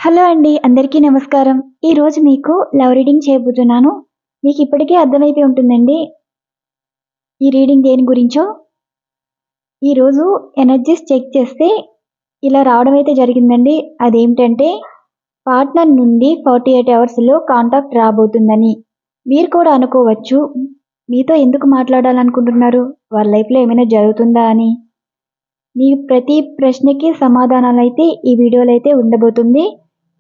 Hello అండి, అందరికీ నమస్కారం. ఈరోజు మీకు లవ్ రీడింగ్ చేయబోతున్నాను. మీకు ఇప్పటికే అర్థమైపోయి ఉంటుందండి ఈ రీడింగ్ దేని గురించో. ఈరోజు ఎనర్జీస్ చెక్ చేస్తే ఇలా రావడం అయితే జరిగిందండి. అదేమిటంటే పార్ట్నర్ నుండి 48 అవర్స్లో కాంటాక్ట్ రాబోతుందని. మీరు కూడా అనుకోవచ్చు, మీతో ఎందుకు మాట్లాడాలనుకుంటున్నారు, వాళ్ళ లైఫ్లో ఏమైనా జరుగుతుందా అని. మీ ప్రతి ప్రశ్నకి సమాధానాలు అయితే ఈ వీడియోలో అయితే ఉండబోతుంది.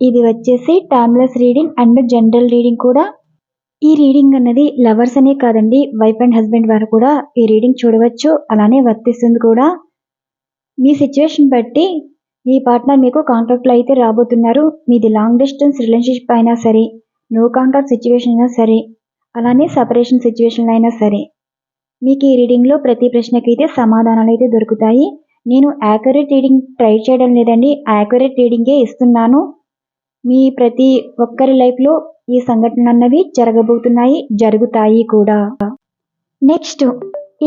ఇది వచ్చేసి timeless reading and general reading కూడా. ఈ రీడింగ్ అన్నది లవర్స్ అనే కాదండి, వైఫ్ అండ్ హస్బెండ్ వారు కూడా ఈ రీడింగ్ చూడవచ్చు, అలానే వర్తిస్తుంది కూడా. మీ సిచ్యువేషన్ బట్టి మీ పార్ట్నర్ మీకు కాంటాక్ట్లో అయితే రాబోతున్నారు. మీది లాంగ్ డిస్టెన్స్ రిలేషన్షిప్ అయినా సరే, నో కాంటాక్ట్ సిచ్యువేషన్ అయినా సరే, అలానే సపరేషన్ సిచ్యువేషన్ అయినా సరే, మీకు ఈ రీడింగ్లో ప్రతి ప్రశ్నకి అయితే సమాధానాలు అయితే దొరుకుతాయి. నేను యాక్యురేట్ రీడింగ్ ట్రై చేయడం లేదండి, యాక్యురేట్ రీడింగే ఇస్తున్నాను. మీ ప్రతి ఒక్కరి లైఫ్లో ఈ సంఘటనలు అన్నవి జరగబోతున్నాయి, జరుగుతాయి కూడా. నెక్స్ట్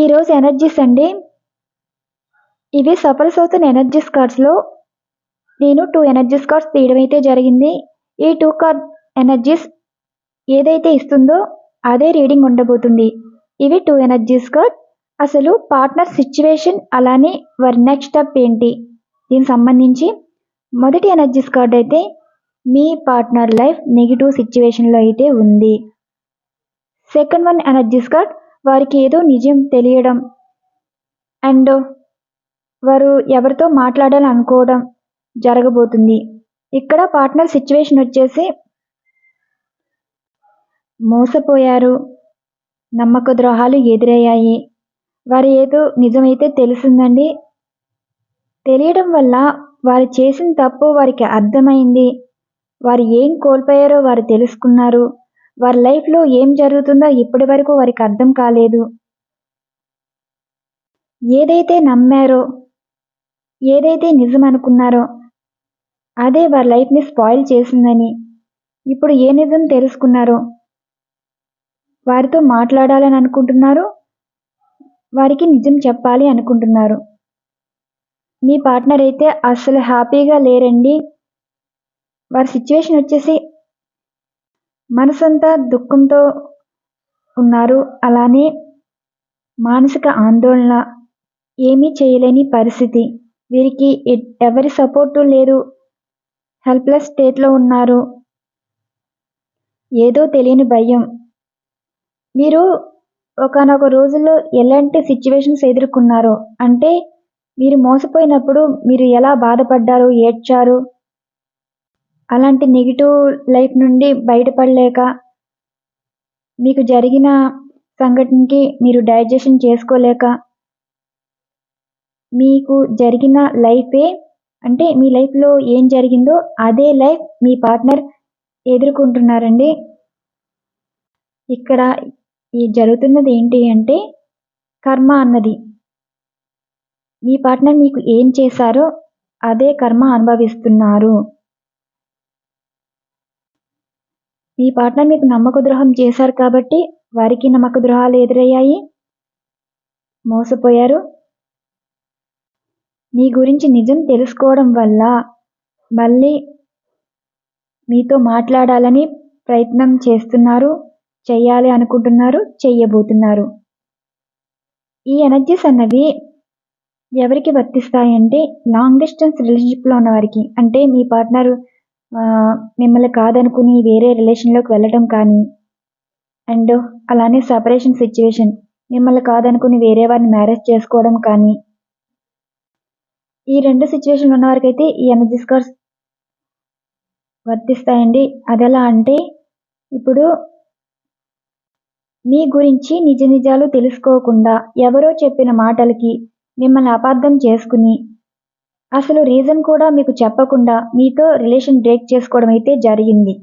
ఈరోజు ఎనర్జీస్ అండి. ఇవి సఫల్స్ అవుతున్న ఎనర్జీస్ కార్డ్స్లో నేను 2 ఎనర్జీస్ కార్డ్స్ తీయడం అయితే జరిగింది. ఈ 2 కార్డ్ ఎనర్జీస్ ఏదైతే ఇస్తుందో అదే రీడింగ్ ఉండబోతుంది. ఇవి 2 ఎనర్జీస్ కార్డ్. అసలు పార్ట్నర్ సిచ్యువేషన్, అలానే వారి నెక్స్ట్ స్టెప్ ఏంటి, దీనికి సంబంధించి మొదటి ఎనర్జీస్ కార్డ్ అయితే మీ పార్ట్నర్ లైఫ్ నెగిటివ్ సిచ్యువేషన్లో అయితే ఉంది. సెకండ్ వన్ ఎనర్జీస్ కార్డ్, వారికి ఏదో నిజం తెలియడం అండ్ వారు ఎవరితో మాట్లాడాలని అనుకోవడం జరగబోతుంది. ఇక్కడ పార్ట్నర్ సిచ్యువేషన్ వచ్చేసి మోసపోయారు, నమ్మక ద్రోహాలు ఎదురయ్యాయి, వారు ఏదో నిజమైతే తెలిసిందండి. తెలియడం వల్ల వారు చేసిన తప్పు వారికి అర్థమైంది, వారు ఏం కోల్పోయారో వారు తెలుసుకున్నారు, వారి లైఫ్లో ఏం జరుగుతుందో ఇప్పటి వరకు వారికి అర్థం కాలేదు. ఏదైతే నమ్మారో, ఏదైతే నిజం అనుకున్నారో అదే వారి లైఫ్ని స్పాయిల్ చేసిందని ఇప్పుడు ఏ నిజం తెలుసుకున్నారో వారితో మాట్లాడాలని అనుకుంటున్నారు, వారికి నిజం చెప్పాలి అనుకుంటున్నారు. మీ పార్ట్నర్ అయితే అస్సలు హ్యాపీగా లేరండి. వారి సిచ్యువేషన్ వచ్చేసి మనసంతా దుఃఖంతో ఉన్నారు, అలానే మానసిక ఆందోళన, ఏమీ చేయలేని పరిస్థితి. వీరికి ఎవరి సపోర్టు లేదు, హెల్ప్లెస్ స్టేట్లో ఉన్నారు. ఏదో తెలియని భయం. మీరు ఒకానొక రోజుల్లో ఎలాంటి సిచ్యువేషన్స్ ఎదుర్కొన్నారో, అంటే మీరు మోసపోయినప్పుడు మీరు ఎలా బాధపడ్డారు, ఏడ్చారు, అలాంటి నెగిటివ్ లైఫ్ నుండి బయటపడలేక మీకు జరిగిన సంఘటనకి మీరు డైజెషన్ చేసుకోలేక మీకు జరిగిన లైఫే, అంటే మీ లైఫ్లో ఏం జరిగిందో అదే లైఫ్ మీ పార్ట్నర్ ఎదుర్కొంటున్నారండి. ఇక్కడ ఈ జరుగుతున్నది ఏంటి అంటే కర్మ అన్నది. మీ పార్ట్నర్ మీకు ఏం చేశారో అదే కర్మ అనుభవిస్తున్నారు. మీ పార్ట్నర్ మీకు నమ్మక ద్రోహం చేశారు కాబట్టి వారికి నమ్మక ద్రోహాలు ఎదురయ్యాయి, మోసపోయారు. మీ గురించి నిజం తెలుసుకోవడం వల్ల మళ్ళీ మీతో మాట్లాడాలని ప్రయత్నం చేస్తున్నారు, చెయ్యాలి అనుకుంటున్నారు, చెయ్యబోతున్నారు. ఈ ఎనర్జీస్ అన్నవి ఎవరికి వర్తిస్తాయంటే లాంగ్ డిస్టెన్స్ రిలేషన్షిప్లో ఉన్నవారికి. అంటే మీ పార్ట్నర్ మిమ్మల్ని కాదనుకుని వేరే రిలేషన్లోకి వెళ్ళడం కానీ, అండ్ అలానే సపరేషన్ సిచ్యువేషన్, మిమ్మల్ని కాదనుకుని వేరే వారిని మ్యారేజ్ చేసుకోవడం కానీ, ఈ 2 సిచ్యువేషన్లు ఉన్న వారికి అయితే ఈ ఎనర్జీస్ కార్డ్స్ వర్తిస్తాయండి. అదెలా అంటే ఇప్పుడు మీ గురించి నిజ నిజాలు తెలుసుకోకుండా ఎవరో చెప్పిన మాటలకి మిమ్మల్ని అపార్థం చేసుకుని అసలు రీజన్ కూడా మీకు చెప్పకుండా మీతో రిలేషన్ బ్రేక్ చేసుకోవడం అయితే జరిగింది.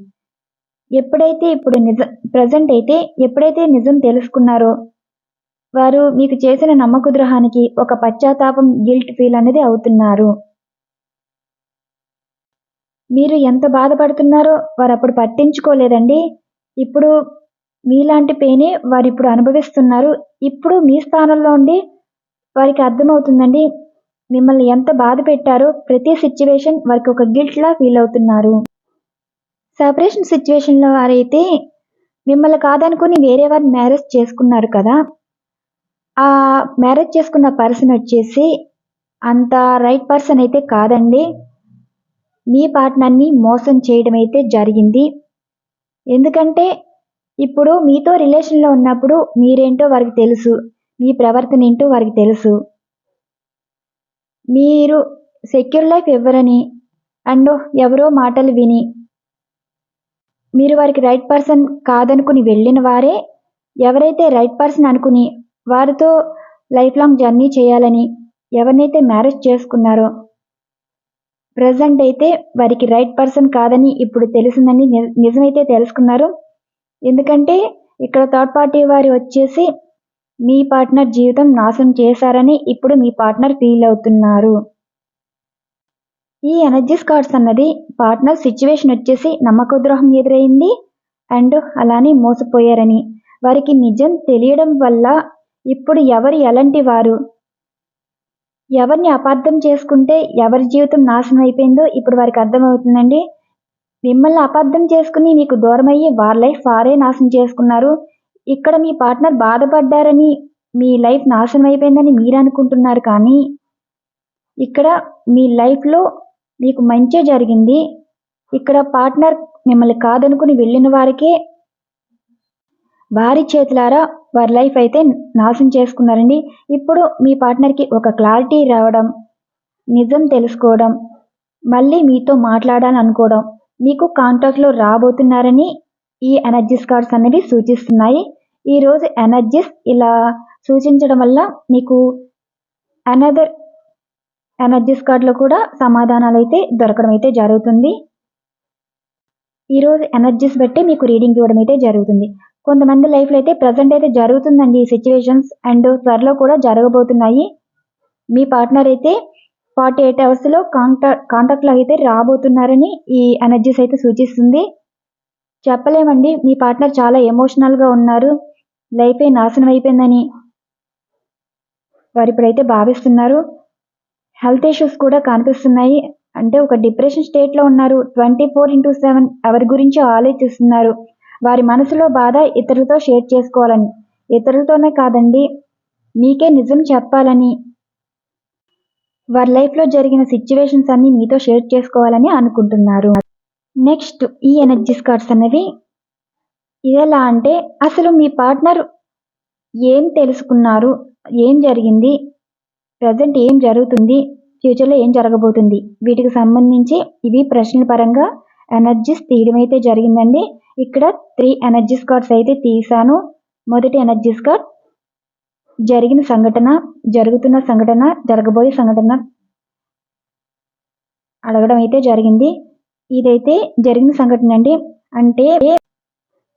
ఎప్పుడైతే ఇప్పుడు ప్రజెంట్ అయితే ఎప్పుడైతే నిజం తెలుసుకున్నారో వారు మీకు చేసిన నమ్మక ద్రోహానికి ఒక పశ్చాత్తాపం, గిల్ట్ ఫీల్ అనేది అవుతున్నారు. మీరు ఎంత బాధపడుతున్నారో వారు అప్పుడు పట్టించుకోలేదండి. ఇప్పుడు మీలాంటి పెయినే వారు ఇప్పుడు అనుభవిస్తున్నారు. ఇప్పుడు మీ స్థానంలో ఉండి వారికి అర్థమవుతుందండి మిమ్మల్ని ఎంత బాధ పెట్టారో. ప్రతి సిచ్యువేషన్ వారికి ఒక గిల్ట్లా ఫీల్ అవుతున్నారు. సెపరేషన్ సిచ్యువేషన్లో వారైతే మిమ్మల్ని కాదనుకుని వేరే వారిని మ్యారేజ్ చేసుకున్నారు కదా, ఆ మ్యారేజ్ చేసుకున్న పర్సన్ వచ్చేసి అంత రైట్ పర్సన్ అయితే కాదండి. మీ పార్ట్నర్ని మోసం చేయడం అయితే జరిగింది. ఎందుకంటే ఇప్పుడు మీతో రిలేషన్లో ఉన్నప్పుడు మీరేంటో వారికి తెలుసు, మీ ప్రవర్తన ఏంటో వారికి తెలుసు. మీరు సెక్యూర్ లైఫ్ ఇవ్వరని అండ్ ఎవరో మాటలు విని మీరు వారికి రైట్ పర్సన్ కాదనుకుని వెళ్ళిన వారే ఎవరైతే రైట్ పర్సన్ అనుకుని వారితో లైఫ్ లాంగ్ జర్నీ చేయాలని ఎవరినైతే మ్యారేజ్ చేసుకున్నారో ప్రజెంట్ అయితే వారికి రైట్ పర్సన్ కాదని ఇప్పుడు తెలిసిందని నిజమైతే తెలుసుకున్నారు. ఎందుకంటే ఇక్కడ థర్డ్ పార్టీ వారు వచ్చేసి మీ పార్ట్నర్ జీవితం నాశనం చేశారని ఇప్పుడు మీ పార్ట్నర్ ఫీల్ అవుతున్నారు. ఈ ఎనర్జీస్ కార్డ్స్ అన్నది పార్ట్నర్ సిచ్యువేషన్ వచ్చేసి నమ్మక ద్రోహం ఎదురైంది అండ్ అలానే మోసపోయారని వారికి నిజం తెలియడం వల్ల ఇప్పుడు ఎవరు ఎలాంటి వారు, ఎవరిని అపార్థం చేసుకుంటే ఎవరి జీవితం నాశనం అయిపోయిందో ఇప్పుడు వారికి అర్థమవుతుందండి. మిమ్మల్ని అపార్థం చేసుకుని మీకు దూరమయ్యి వారి లైఫ్ వారే నాశనం చేసుకున్నారు. ఇక్కడ మీ పార్ట్నర్ బాధపడ్డారని మీ లైఫ్ నాశనం అయిపోయిందని మీరు అనుకుంటున్నారు, కానీ ఇక్కడ మీ లైఫ్లో మీకు మంచి జరిగింది. ఇక్కడ పార్ట్నర్ మిమ్మల్ని కాదనుకుని వెళ్ళిన వారికే వారి చేతులారా వారి లైఫ్ అయితే నాశనం చేసుకున్నారండి. ఇప్పుడు మీ పార్ట్నర్కి ఒక క్లారిటీ రావడం, నిజం తెలుసుకోవడం, మళ్ళీ మీతో మాట్లాడాలనుకోవడం, మీకు కాంటాక్ట్లో రాబోతున్నారని ఈ ఎనర్జీస్ కార్డ్స్ అనేవి సూచిస్తున్నాయి. ఈరోజు ఎనర్జీస్ ఇలా సూచించడం వల్ల మీకు అనదర్ ఎనర్జీస్ కార్డులో కూడా సమాధానాలు అయితే దొరకడం అయితే జరుగుతుంది. ఈరోజు ఎనర్జీస్ బట్టి మీకు రీడింగ్ ఇవ్వడం అయితే జరుగుతుంది. కొంతమంది లైఫ్లో అయితే ప్రజెంట్ అయితే జరుగుతుందండి ఈ సిచ్యువేషన్స్ అండ్ త్వరలో కూడా జరగబోతున్నాయి. మీ పార్ట్నర్ అయితే 48 అవర్స్లో కాంటాక్ట్లో అయితే రాబోతున్నారని ఈ ఎనర్జీస్ అయితే సూచిస్తుంది. చెప్పలేమండి, మీ పార్ట్నర్ చాలా ఎమోషనల్గా ఉన్నారు, లైఫే నాశనం అయిపోయిందని వారు ఇప్పుడైతే భావిస్తున్నారు. హెల్త్ ఇష్యూస్ కూడా కనిపిస్తున్నాయి, అంటే ఒక డిప్రెషన్ స్టేట్లో ఉన్నారు. 24/7 ఎవరి గురించి ఆలోచిస్తున్నారు. వారి మనసులో బాధ ఇతరులతో షేర్ చేసుకోవాలని, ఇతరులతోనే కాదండి మీకే నిజం చెప్పాలని, వారి లైఫ్లో జరిగిన సిచ్యువేషన్స్ అన్ని మీతో షేర్ చేసుకోవాలని అనుకుంటున్నారు. నెక్స్ట్ ఈ ఎనర్జీస్ కార్డ్స్ అనేవి ఇదెలా అంటే అసలు మీ పార్ట్నర్ ఏం తెలుసుకున్నారు, ఏం జరిగింది, ప్రజెంట్ ఏం జరుగుతుంది, ఫ్యూచర్లో ఏం జరగబోతుంది, వీటికి సంబంధించి ఇవి ప్రశ్నల పరంగా ఎనర్జీస్ తీయడం అయితే జరిగిందండి. ఇక్కడ 3 ఎనర్జీస్ కార్డ్స్ అయితే తీసాను. మొదటి ఎనర్జీస్ కార్డ్ జరిగిన సంఘటన, జరుగుతున్న సంఘటన, జరగబోయే సంఘటన అడగడం అయితే జరిగింది. ఇదైతే జరిగిన సంఘటన అండి. అంటే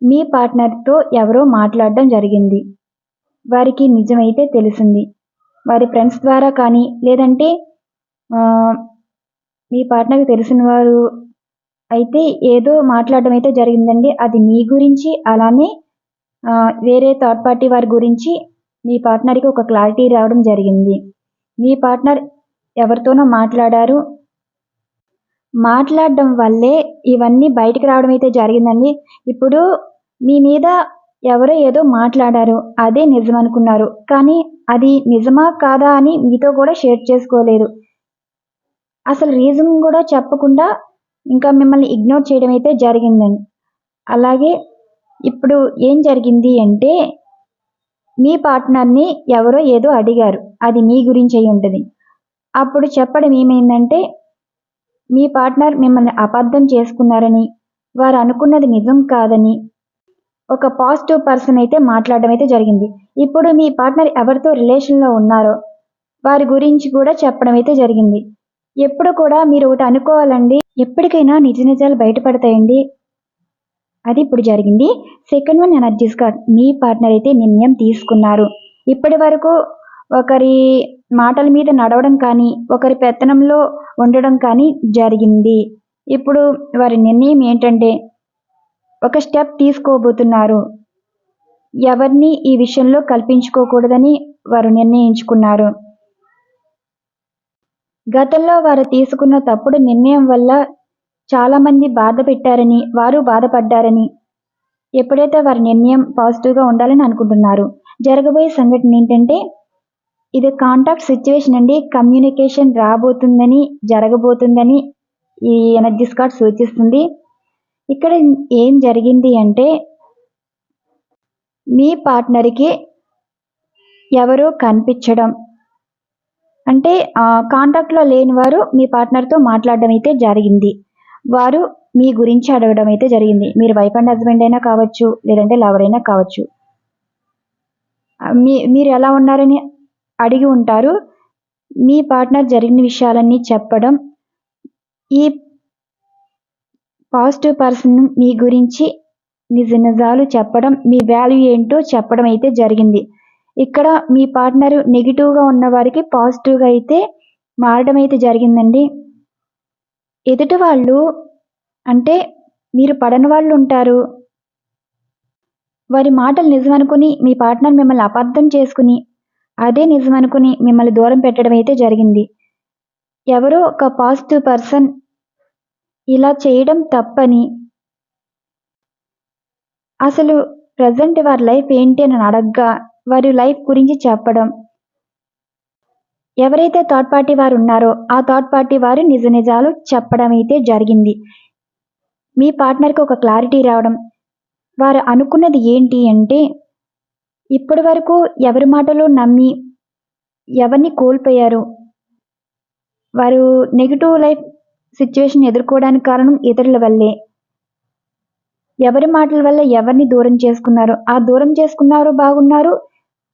మీ పార్ట్నర్తో ఎవరో మాట్లాడడం జరిగింది, వారికి నిజమైతే తెలిసింది. వారి ఫ్రెండ్స్ ద్వారా కానీ లేదంటే మీ పార్ట్నర్కి తెలిసిన వారు అయితే ఏదో మాట్లాడడం అయితే జరిగిందండి. అది మీ గురించి, అలానే వేరే థర్డ్ పార్టీ వారి గురించి మీ పార్ట్నర్కి ఒక క్లారిటీ రావడం జరిగింది. మీ పార్ట్నర్ ఎవరితోనో మాట్లాడారు, మాట్లాడడం వల్లే ఇవన్నీ బయటకు రావడం అయితే జరిగిందండి. ఇప్పుడు మీ మీద ఎవరో ఏదో మాట్లాడారు, అదే నిజం అనుకున్నారు, కానీ అది నిజమా కాదా అని మీతో కూడా షేర్ చేసుకోలేదు. అసలు రీజన్ కూడా చెప్పకుండా ఇంకా మిమ్మల్ని ఇగ్నోర్ చేయడం అయితే జరిగిందండి. అలాగే ఇప్పుడు ఏం జరిగింది అంటే మీ పార్ట్నర్ని ఎవరో ఏదో అడిగారు, అది మీ గురించి అయి ఉంటుంది. అప్పుడు చెప్పడం ఏమైందంటే మీ పార్ట్నర్ మిమ్మల్ని అబద్ధం చేసుకున్నారని, వారు అనుకున్నది నిజం కాదని ఒక పాజిటివ్ పర్సన్ అయితే మాట్లాడడం అయితే జరిగింది. ఇప్పుడు మీ పార్ట్నర్ ఎవరితో రిలేషన్లో ఉన్నారో వారి గురించి కూడా చెప్పడం అయితే జరిగింది. ఎప్పుడు కూడా మీరు ఒకటి అనుకోవాలండి, ఎప్పటికైనా నిజ నిజాలు బయటపడతాయండి. అది ఇప్పుడు జరిగింది. సెకండ్ వన్ ఎనర్జీస్ కార్డ్, మీ పార్ట్నర్ అయితే నిర్ణయం తీసుకున్నారు. ఇప్పటి వరకు ఒకరి మాటల మీద నడవడం కానీ, ఒకరి పెత్తనంలో ఉండడం కానీ జరిగింది. ఇప్పుడు వారి నిర్ణయం ఏంటంటే ఒక స్టెప్ తీసుకోబోతున్నారు. ఎవరిని ఈ విషయంలో కల్పించుకోకూడదని వారు నిర్ణయించుకున్నారు. గతంలో వారు తీసుకున్న తప్పుడు నిర్ణయం వల్ల చాలామంది బాధ పెట్టారని, వారు బాధపడ్డారని, ఎప్పుడైతే వారి నిర్ణయం పాజిటివ్గా ఉండాలని అనుకుంటున్నారు. జరగబోయే సంఘటన ఏంటంటే, ఇది కాంటాక్ట్ సిచ్యువేషన్ అండి. కమ్యూనికేషన్ రాబోతుందని, జరగబోతుందని ఈ ఎనర్జీస్ కార్డ్ సూచిస్తుంది. ఇక్కడ ఏం జరిగింది అంటే, మీ పార్ట్నర్కి ఎవరో కనిపించడం, అంటే కాంటాక్ట్లో లేని వారు మీ పార్ట్నర్తో మాట్లాడడం అయితే జరిగింది. వారు మీ గురించి అడగడం అయితే జరిగింది. మీరు వైఫ్ అండ్ హస్బెండ్ అయినా కావచ్చు, లేదంటే లవర్ అయినా కావచ్చు. మీరు ఎలా ఉన్నారని అడిగి ఉంటారు. మీ పార్ట్నర్ జరిగిన విషయాలన్నీ చెప్పడం, ఈ పాజిటివ్ పర్సన్ మీ గురించి నిజాలు చెప్పడం, మీ వాల్యూ ఏంటో చెప్పడం అయితే జరిగింది. ఇక్కడ మీ పార్ట్నర్ నెగిటివ్గా ఉన్న వారికి పాజిటివ్గా అయితే మారడం అయితే జరిగిందండి. ఎదుటి వాళ్ళు అంటే మీరు పడని వాళ్ళు ఉంటారు. వారి మాటలు నిజమనుకుని మీ పార్ట్నర్ మిమ్మల్ని అబద్ధం చేసుకుని, అదే నిజమనుకుని మిమ్మల్ని దూరం పెట్టడం అయితే జరిగింది. ఎవరో ఒక పాజిటివ్ పర్సన్ ఇలా చేయడం తప్పని, అసలు ప్రజెంట్ వారి లైఫ్ ఏంటి అని అడగ్గా వారి లైఫ్ గురించి చెప్పడం, ఎవరైతే థర్డ్ పార్టీ వారు ఉన్నారో ఆ థర్డ్ పార్టీ వారు నిజాలు చెప్పడం అయితే జరిగింది. మీ పార్ట్నర్కి ఒక క్లారిటీ రావడం, వారు అనుకున్నది ఏంటి అంటే, ఇప్పటి వరకు ఎవరి మాటలు నమ్మి ఎవరిని కోల్పోయారు, వారు నెగిటివ్ లైఫ్ సిచ్యువేషన్ ఎదుర్కోవడానికి కారణం ఇతరుల వల్లే. ఎవరి మాటల వల్ల ఎవరిని దూరం చేసుకున్నారు, ఆ దూరం చేసుకున్నారు బాగున్నారు,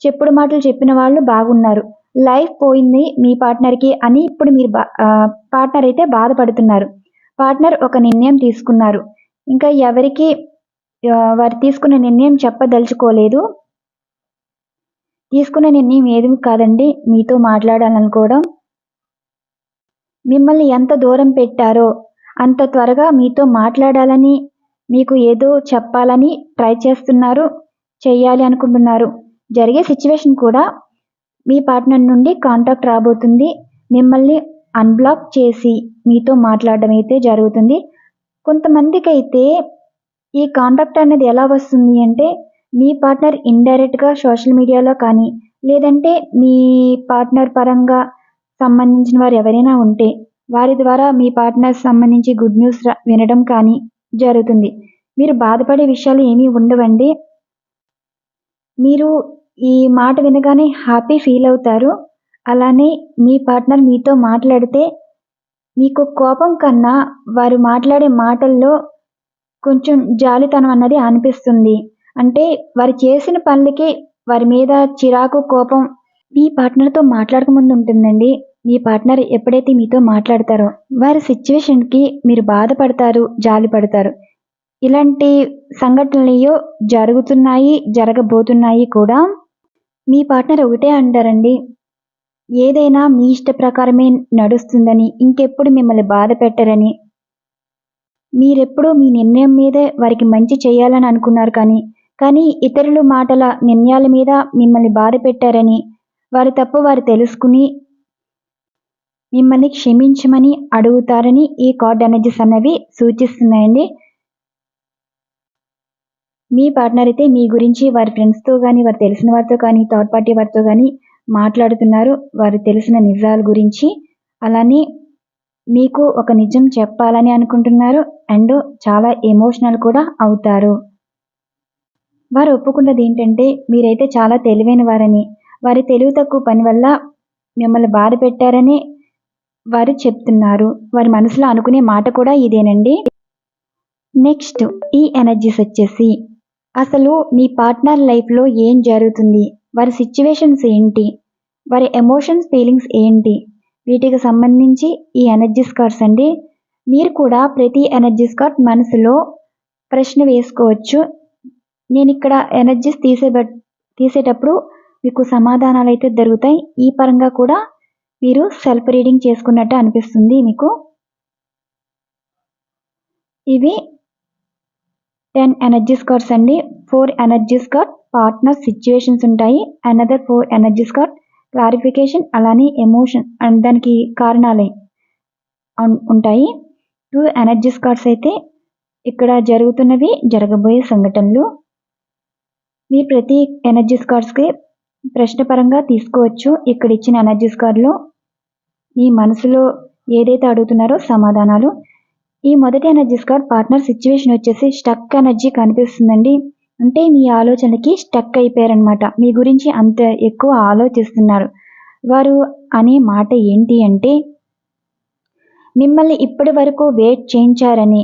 చెప్పుడు మాటలు చెప్పిన వాళ్ళు బాగున్నారు, లైఫ్ పోయింది మీ పార్ట్నర్కి అని ఇప్పుడు మీరు పార్ట్నర్ అయితే బాధపడుతున్నారు. పార్ట్నర్ ఒక నిర్ణయం తీసుకున్నారు, ఇంకా ఎవరికి వారు తీసుకున్న నిర్ణయం చెప్పదలుచుకోలేదు. తీసుకున్న నిర్ణయం ఏది కాదండి, మీతో మాట్లాడాలనుకోవడం. మిమ్మల్ని ఎంత దూరం పెట్టారో అంత త్వరగా మీతో మాట్లాడాలని, మీకు ఏదో చెప్పాలని ట్రై చేస్తున్నారు, చెయ్యాలి అనుకుంటున్నారు. జరిగే సిచ్యువేషన్ కూడా మీ పార్ట్నర్ నుండి కాంటాక్ట్ రాబోతుంది. మిమ్మల్ని అన్బ్లాక్ చేసి మీతో మాట్లాడడం అయితే జరుగుతుంది. కొంతమందికి అయితే ఈ కాంటాక్ట్ అనేది ఎలా వస్తుంది అంటే, మీ పార్ట్నర్ ఇండైరెక్ట్గా సోషల్ మీడియాలో కానీ, లేదంటే మీ పార్ట్నర్ పరంగా సంబంధించిన వారు ఎవరైనా ఉంటే వారి ద్వారా మీ పార్ట్నర్ సంబంధించి గుడ్ న్యూస్ వినడం కానీ జరుగుతుంది. మీరు బాధపడే విషయాలు ఏమీ ఉండవండి. మీరు ఈ మాట వినగానే హ్యాపీ ఫీల్ అవుతారు. అలానే మీ పార్ట్నర్ మీతో మాట్లాడితే మీకు కోపం కన్నా వారు మాట్లాడే మాటల్లో కొంచెం జాలితనం అన్నది అనిపిస్తుంది. అంటే వారు చేసిన పనులకి వారి మీద చిరాకు, కోపం మీ పార్ట్నర్తో మాట్లాడకముందు ఉంటుందండి. మీ పార్ట్నర్ ఎప్పుడైతే మీతో మాట్లాడతారో వారి సిచ్యువేషన్కి మీరు బాధపడతారు, జాలి పడతారు. ఇలాంటి సంఘటనలు జరుగుతున్నాయి, జరగబోతున్నాయి కూడా. మీ పార్ట్నర్ ఒకటే అంటారండి, ఏదైనా మీ ఇష్ట ప్రకారమే నడుస్తుందని, ఇంకెప్పుడు మిమ్మల్ని బాధ పెట్టరని. మీరెప్పుడు మీ నిర్ణయం మీదే వారికి మంచి చేయాలని అనుకున్నారు కానీ ఇతరుల మాటల నిర్ణయాల మీద మిమ్మల్ని బాధ పెట్టారని, వారి తప్పు వారు తెలుసుకుని మిమ్మల్ని క్షమించమని అడుగుతారని ఈ కార్డ్ ఎనర్జీస్ అనేవి సూచిస్తున్నాయండి. మీ పార్ట్నర్ అయితే మీ గురించి వారి ఫ్రెండ్స్తో కానీ, వారు తెలిసిన వారితో కానీ, థర్డ్ పార్టీ వారితో కానీ మాట్లాడుతున్నారు, వారు తెలిసిన నిజాల గురించి. అలానే మీకు ఒక నిజం చెప్పాలని అనుకుంటున్నారు అండ్ చాలా ఎమోషనల్ కూడా అవుతారు. వారు ఒప్పుకున్నది ఏంటంటే, మీరైతే చాలా తెలివైన వారని, వారి తెలివి తక్కువ పని వల్ల మిమ్మల్ని బాధ పెట్టారని వారు చెప్తున్నారు. వారి మనసులో అనుకునే మాట కూడా ఇదేనండి. నెక్స్ట్ ఈ ఎనర్జీస్ వచ్చేసి, అసలు మీ పార్ట్నర్ లైఫ్లో ఏం జరుగుతుంది, వారి సిచ్యువేషన్స్ ఏంటి, వారి ఎమోషన్స్, ఫీలింగ్స్ ఏంటి, వీటికి సంబంధించి ఈ ఎనర్జీస్ కార్డ్స్ అండి. మీరు కూడా ప్రతి ఎనర్జీస్ కార్డ్ మనసులో ప్రశ్న వేసుకోవచ్చు. నేను ఇక్కడ ఎనర్జీస్ తీసేటప్పుడు మీకు సమాధానాలు అయితే దొరుకుతాయి. ఈ పరంగా కూడా మీరు సెల్ఫ్ రీడింగ్ చేసుకున్నట్టు అనిపిస్తుంది మీకు. ఇవి 10 ఎనర్జీస్ కార్డ్స్ అండి. 4 ఎనర్జీస్ కార్డ్ పార్ట్నర్ సిచ్యువేషన్స్ ఉంటాయి, అనదర్ 4 ఎనర్జీస్ కార్డ్ క్లారిఫికేషన్, అలానే ఎమోషన్ అండ్ దానికి కారణాలే ఉంటాయి. 2 ఎనర్జీస్ కార్డ్స్ అయితే ఇక్కడ జరుగుతున్నవి, జరగబోయే సంఘటనలు. మీరు ప్రతి ఎనర్జీస్ కార్డ్స్కి ప్రశ్నపరంగా తీసుకోవచ్చు. ఇక్కడ ఇచ్చిన ఎనర్జీస్ కార్డులో మీ మనసులో ఏదైతే అడుగుతున్నారో సమాధానాలు. ఈ మొదటి ఎనర్జీస్ కార్డ్ పార్ట్నర్ సిచ్యువేషన్ వచ్చేసి స్టక్ ఎనర్జీ కనిపిస్తుందండి. అంటే మీ ఆలోచనకి స్టక్ అయిపోయారనమాట. మీ గురించి అంత ఎక్కువ ఆలోచిస్తున్నారు. వారు అనే మాట ఏంటి అంటే, మిమ్మల్ని ఇప్పటి వరకు వెయిట్ చేయించారని,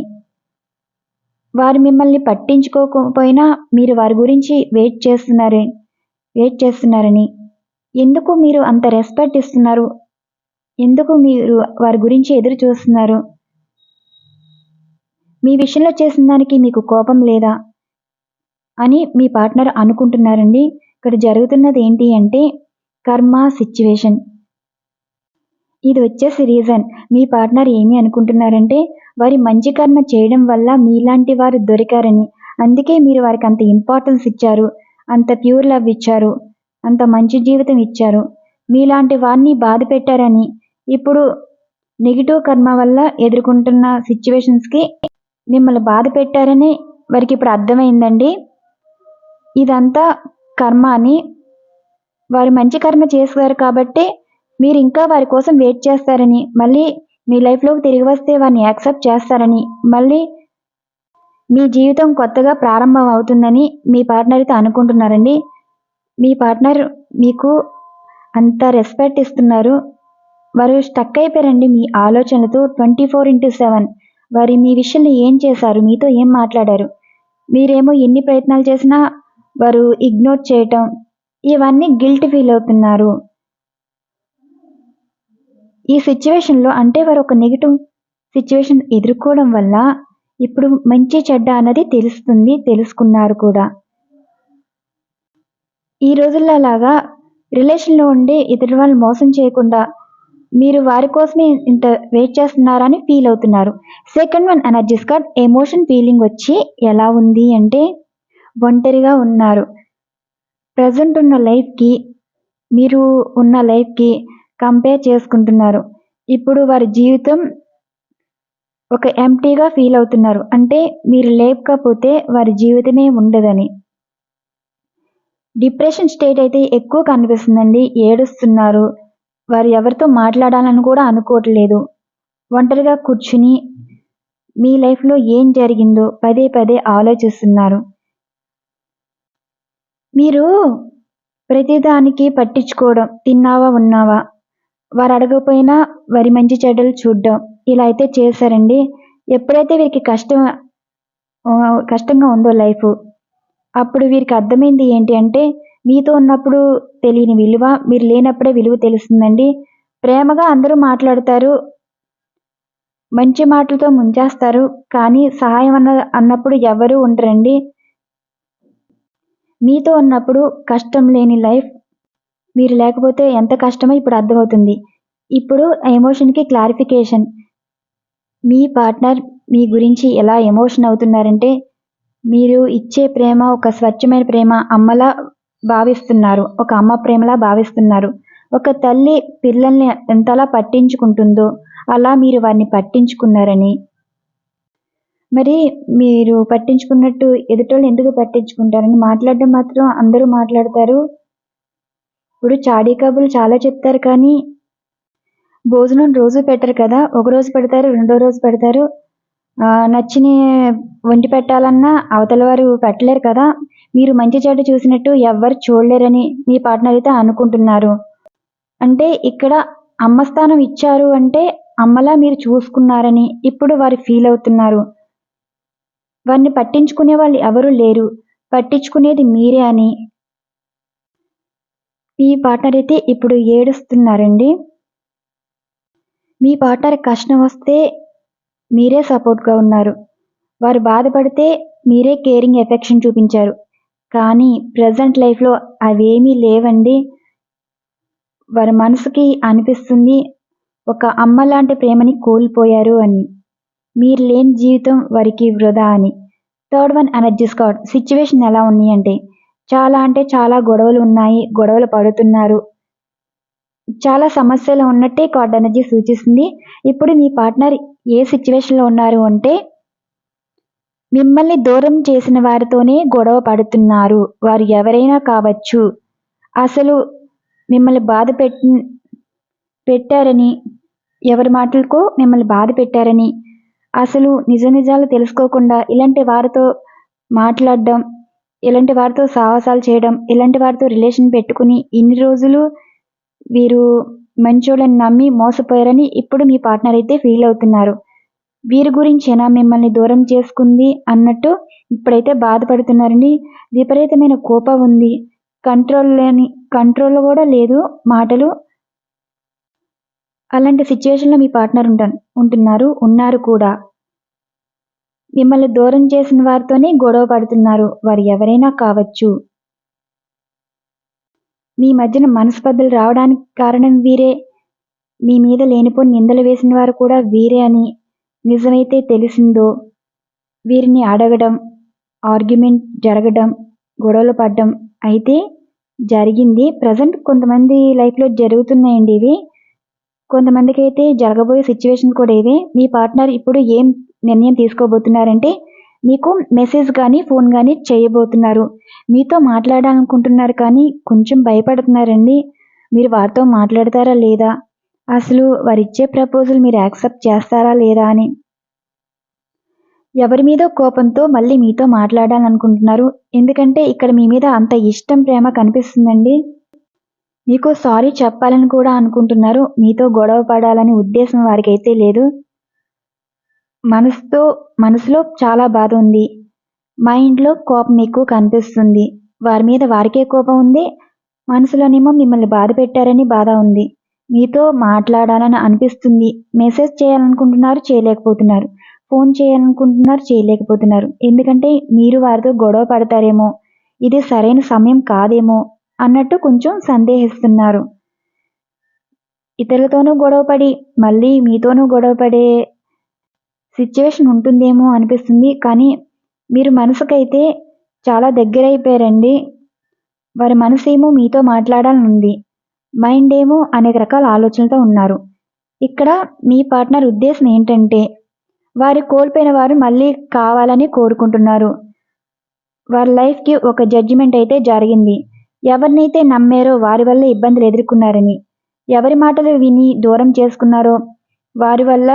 వారు మిమ్మల్ని పట్టించుకోకపోయినా మీరు వారి గురించి వెయిట్ చేస్తున్నారని, ఎందుకు మీరు అంత రెస్పెక్ట్ ఇస్తున్నారు, ఎందుకు మీరు వారి గురించి ఎదురు చూస్తున్నారు, మీ విషయంలో చేసిన దానికి మీకు కోపం లేదా అని మీ పార్ట్నర్ అనుకుంటున్నారండి. ఇక్కడ జరుగుతున్నది ఏంటి అంటే కర్మ సిచ్యువేషన్. ఇది వచ్చేసి రీజన్. మీ పార్ట్నర్ ఏమి అనుకుంటున్నారంటే వారి మంచి కర్మ చేయడం వల్ల మీలాంటి వారు దొరికారని, అందుకే మీరు వారికి అంత ఇంపార్టెన్స్ ఇచ్చారు, అంత ప్యూర్ లవ్ ఇచ్చారు, అంత మంచి జీవితం ఇచ్చారు, మీలాంటి వారిని బాధ పెట్టారని, ఇప్పుడు నెగిటివ్ కర్మ వల్ల ఎదుర్కొంటున్న సిచ్యువేషన్స్కి మిమ్మల్ని బాధ పెట్టారని వారికి ఇప్పుడు అర్థమైందండి. ఇదంతా కర్మ అని, వారు మంచి కర్మ చేశారు కాబట్టి మీరు ఇంకా వారి కోసం వెయిట్ చేస్తారని, మళ్ళీ మీ లైఫ్లోకి తిరిగి వస్తే వారిని యాక్సెప్ట్ చేస్తారని, మళ్ళీ మీ జీవితం కొత్తగా ప్రారంభం అవుతుందని మీ పార్ట్నర్ అయితే అనుకుంటున్నారండి. మీ పార్ట్నర్ మీకు అంత రెస్పెక్ట్ ఇస్తున్నారు. వారు స్టక్ అయిపోయారండి మీ ఆలోచనలతో 24/7. వారి మీ విషయంలో ఏం చేశారు, మీతో ఏం మాట్లాడారు, మీరేమో ఎన్ని ప్రయత్నాలు చేసినా వారు ఇగ్నోర్ చేయటం, ఇవన్నీ గిల్ట్ ఫీల్ అవుతున్నారు. ఈ సిచ్యువేషన్లో అంటే వారు ఒక నెగిటివ్ సిచ్యువేషన్ ఎదుర్కోవడం వల్ల ఇప్పుడు మంచి చెడ్డ అన్నది తెలుసుకున్నారు కూడా. ఈ రోజుల్లో లాగా రిలేషన్లో ఉండి ఇతరుల వాళ్ళు మోసం చేయకుండా మీరు వారి కోసమే ఇంత వెయిట్ చేస్తున్నారని ఫీల్ అవుతున్నారు. Second one energies card emotion feeling వచ్చి ఎలా ఉంది అంటే ఒంటరిగా ఉన్నారు. ప్రజెంట్ ఉన్న లైఫ్కి మీరు ఉన్న లైఫ్కి కంపేర్ చేసుకుంటున్నారు. ఇప్పుడు వారి జీవితం ఒక ఎంప్టీగా ఫీల్ అవుతున్నారు. అంటే మీరు లేకపోతే వారి జీవితమే ఉండదని. డిప్రెషన్ స్టేట్ అయితే ఎక్కువ కనిపిస్తుందండి. ఏడుస్తున్నారు. వారు ఎవరితో మాట్లాడాలని కూడా అనుకోవట్లేదు. ఒంటరిగా కూర్చుని మీ లైఫ్లో ఏం జరిగిందో పదే పదే ఆలోచిస్తున్నారు. మీరు ప్రతిదానికి పట్టించుకోవడం, తిన్నావా ఉన్నావా, వారు అడగకపోయినా వారి మంచి చెడ్డలు చూడడం, ఇలా అయితే చేశారండి. ఎప్పుడైతే వీరికి కష్టంగా ఉందో లైఫ్, అప్పుడు వీరికి అర్థమైంది ఏంటి అంటే మీతో ఉన్నప్పుడు తెలియని విలువ మీరు లేనప్పుడే విలువ తెలుస్తుందండి. ప్రేమగా అందరూ మాట్లాడతారు, మంచి మాటలతో ముంచేస్తారు, కానీ సహాయం అన్నప్పుడు ఎవరూ ఉండరండి. మీతో ఉన్నప్పుడు కష్టం లేని లైఫ్, మీరు లేకపోతే ఎంత కష్టమో ఇప్పుడు అర్థమవుతుంది. ఇప్పుడు ఎమోషన్కి క్లారిఫికేషన్. మీ పార్ట్నర్ మీ గురించి ఎలా ఎమోషన్ అవుతున్నారంటే మీరు ఇచ్చే ప్రేమ ఒక స్వచ్ఛమైన ప్రేమ, అమ్మలా భావిస్తున్నారు, ఒక అమ్మ ప్రేమలా భావిస్తున్నారు. ఒక తల్లి పిల్లల్ని ఎంతలా పట్టించుకుంటుందో అలా మీరు వారిని పట్టించుకున్నారని, మరి మీరు పట్టించుకున్నట్టు ఎదుటోళ్ళు ఎందుకు పట్టించుకుంటారని మాట్లాడడం మాత్రం అందరూ మాట్లాడతారు. ఇప్పుడు చాడీ కబుర్లు చాలా చెప్తారు, కానీ భోజనం రోజు పెట్టరు కదా. ఒకరోజు పెడతారు, రెండో రోజు పెడతారు. నచ్చిన వండి పెట్టాలన్నా అవతల వారు పెట్టలేరు కదా. మీరు మంచి చెడ్డ చూసినట్టు ఎవ్వరు చూడలేరని మీ పార్ట్నర్ అయితే అనుకుంటున్నారు. అంటే ఇక్కడ అమ్మ స్థానం ఇచ్చారు అంటే అమ్మలా మీరు చూసుకున్నారని ఇప్పుడు వారు ఫీల్ అవుతున్నారు. వారిని పట్టించుకునే వాళ్ళు ఎవరు లేరు, పట్టించుకునేది మీరే అని మీ పార్ట్నర్ అయితే ఇప్పుడు ఏడుస్తున్నారండి. మీ పార్ట్నర్ కష్టం వస్తే మీరే సపోర్ట్గా ఉన్నారు. వారు బాధపడితే మీరే కేరింగ్ ఎఫెక్షన్ చూపించారు. కానీ ప్రజెంట్ లైఫ్లో అవేమీ లేవండి. వారి మనసుకి అనిపిస్తుంది ఒక అమ్మ లాంటి ప్రేమని కోల్పోయారు అని. మీరు లేని జీవితం వారికి వృధా అని. Third one energies card situation ఎలా ఉంది అంటే చాలా గొడవలు ఉన్నాయి, గొడవలు పడుతున్నారు. చాలా సమస్యలు ఉన్నట్టే కార్డ్ ఎనర్జీ సూచిస్తుంది. ఇప్పుడు మీ పార్ట్నర్ ఏ సిచ్యువేషన్‌లో ఉన్నారు అంటే, మిమ్మల్ని దూరం చేసిన వారితోనే గొడవ పడుతున్నారు. వారు ఎవరైనా కావచ్చు. అసలు మిమ్మల్ని పెట్టారని, ఎవరి మాటలకో మిమ్మల్ని బాధ పెట్టారని, అసలు నిజాలు తెలుసుకోకుండా ఇలాంటి వారితో మాట్లాడడం, ఇలాంటి వారితో సావాసాలు చేయడం, ఇలాంటి వారితో రిలేషన్ పెట్టుకుని ఇన్ని రోజులు వీరు మంచోళ్ళని నమ్మి మోసపోయారని ఇప్పుడు మీ పార్ట్నర్ అయితే ఫీల్ అవుతున్నారు. వీరి గురించేనా మిమ్మల్ని దూరం చేసుకుంది అన్నట్టు ఇప్పుడైతే బాధపడుతున్నారండి. విపరీతమైన కోపం ఉంది. కంట్రోల్ కూడా లేదు మాటలు. అలాంటి సిచ్యువేషన్‌లో మీ పార్ట్నర్ ఉన్నారు కూడా. మిమ్మల్ని దూరం చేసిన వారితోనే గొడవ పడుతున్నారు. వారు ఎవరైనా కావచ్చు. మీ మధ్యన మనస్పర్ధలు రావడానికి కారణం వీరే. మీ మీద లేనిపోని నిందలు వేసిన వారు కూడా వీరే అని నిజమైతే తెలిసిందో, వీరిని అడగడం, ఆర్గ్యుమెంట్ జరగడం, గొడవలు పడడం అయితే జరిగింది. ప్రెజెంట్ కొంతమంది లైఫ్‌లో జరుగుతున్నాయండి ఇవి. కొంతమందికైతే జరగబోయే సిచ్యువేషన్ కూడా ఇదే. మీ పార్ట్నర్ ఇప్పుడు ఏం నిర్ణయం తీసుకోబోతున్నారంటే, మీకు మెసేజ్ కానీ, ఫోన్ కానీ చేయబోతున్నారు. మీతో మాట్లాడాలనుకుంటున్నారు కానీ కొంచెం భయపడుతున్నారండి. మీరు వారితో మాట్లాడతారా లేదా? అసలు వారిచ్చే ప్రపోజల్ మీరు యాక్సెప్ట్ చేస్తారా లేదా అని. ఎవరి మీదో కోపంతో మళ్ళీ మీతో మాట్లాడాలనుకుంటున్నారు. ఎందుకంటే ఇక్కడ మీ మీద అంత ఇష్టం, ప్రేమ కనిపిస్తుందండి. మీకు సారీ చెప్పాలని కూడా అనుకుంటున్నారు. మీతో గొడవ పడాలని ఉద్దేశం వారికైతే లేదు. మనసులో చాలా బాధ ఉంది. మైండ్‌లో కోపం ఎక్కువ కనిపిస్తుంది. వారి మీద వారికే కోపం ఉంది. మనసులోనేమో మిమ్మల్ని బాధ పెట్టారని బాధ ఉంది. మీతో మాట్లాడాలని అనిపిస్తుంది. మెసేజ్ చేయాలనుకుంటున్నారు, చేయలేకపోతున్నారు. ఫోన్ చేయాలనుకుంటున్నారు, చేయలేకపోతున్నారు. ఎందుకంటే మీరు వారితో గొడవ పడతారేమో, ఇది సరైన సమయం కాదేమో అన్నట్టు కొంచెం సందేహిస్తున్నారు. ఇతరులతోనూ గొడవపడి మళ్ళీ మీతోనూ గొడవపడే సిచ్యువేషన్ ఉంటుందేమో అనిపిస్తుంది. కానీ మీరు మనసుకైతే చాలా దగ్గరైపోయారండి. వారి మనసేమో మీతో మాట్లాడాలని ఉంది. మైండ్ ఏమో అనేక రకాల ఆలోచనలతో ఉన్నారు. ఇక్కడ మీ పార్ట్నర్ ఉద్దేశం ఏంటంటే, వారు కోల్పోయిన వారు మళ్ళీ కావాలని కోరుకుంటున్నారు. వారి లైఫ్‌కి ఒక జడ్జిమెంట్ అయితే జరిగింది. ఎవరినైతే నమ్మారో వారి వల్ల ఇబ్బందులు ఎదుర్కొన్నారని, ఎవరి మాటలు విని దూరం చేసుకున్నారో వారి వల్ల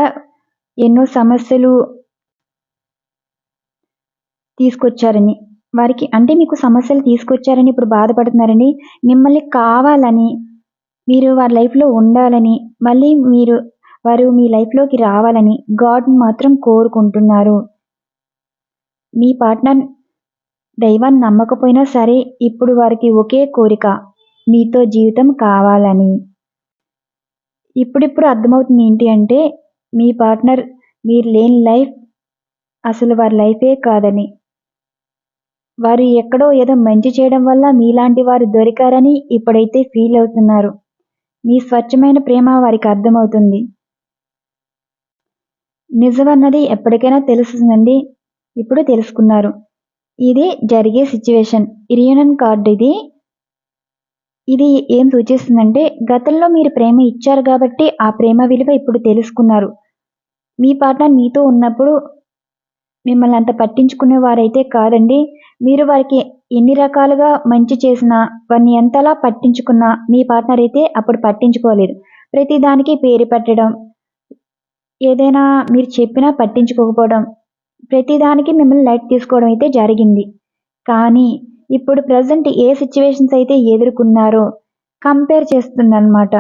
ఎన్నో సమస్యలు తీసుకొచ్చారని, వారికి అంటే మీకు సమస్యలు తీసుకొచ్చారని ఇప్పుడు బాధపడుతున్నారండి. మిమ్మల్ని కావాలని, మీరు వారి లైఫ్‌లో ఉండాలని, మళ్ళీ వారు మీ లైఫ్‌లోకి రావాలని గాడ్‌ని మాత్రం కోరుకుంటున్నారు. మీ పార్ట్నర్ దైవాన్ని నమ్మకపోయినా సరే ఇప్పుడు వారికి ఒకే కోరిక, మీతో జీవితం కావాలని. ఇప్పుడిప్పుడు అర్థమవుతుంది ఏంటి అంటే, మీ పార్ట్నర్ మీరు లేని లైఫ్ అసలు వారి లైఫే కాదని. వారు ఎక్కడో ఏదో మంచి చేయడం వల్ల మీలాంటి వారు దొరికారని ఇప్పుడైతే ఫీల్ అవుతున్నారు. మీ స్వచ్ఛమైన ప్రేమ వారికి అర్థమవుతుంది. నిజమన్నది ఎప్పటికైనా తెలుస్తుందండి. ఇప్పుడు తెలుసుకున్నారు. ఇది జరిగే సిచ్యువేషన్. రీయూనియన్ కార్డ్ ఇది. ఇది ఏం సూచిస్తుందంటే, గతంలో మీరు ప్రేమ ఇచ్చారు కాబట్టి ఆ ప్రేమ విలువ ఇప్పుడు తెలుసుకున్నారు. మీ పార్ట్నర్ మీతో ఉన్నప్పుడు మిమ్మల్ని అంత పట్టించుకునేవారైతే కాదండి. మీరు వారికి ఎన్ని రకాలుగా మంచి చేసినా, వారిని ఎంతలా పట్టించుకున్నా మీ పార్ట్నర్ అయితే అప్పుడు పట్టించుకోలేదు. ప్రతిదానికి పేరు పెట్టడం, ఏదైనా మీరు చెప్పినా పట్టించుకోకపోవడం, ప్రతిదానికి మిమ్మల్ని లైట్ తీసుకోవడం అయితే జరిగింది. కానీ ఇప్పుడు ప్రెజెంట్ ఏ సిచ్యువేషన్స్ అయితే ఎదుర్కొన్నారో కంపేర్ చేస్తుందన్నమాట.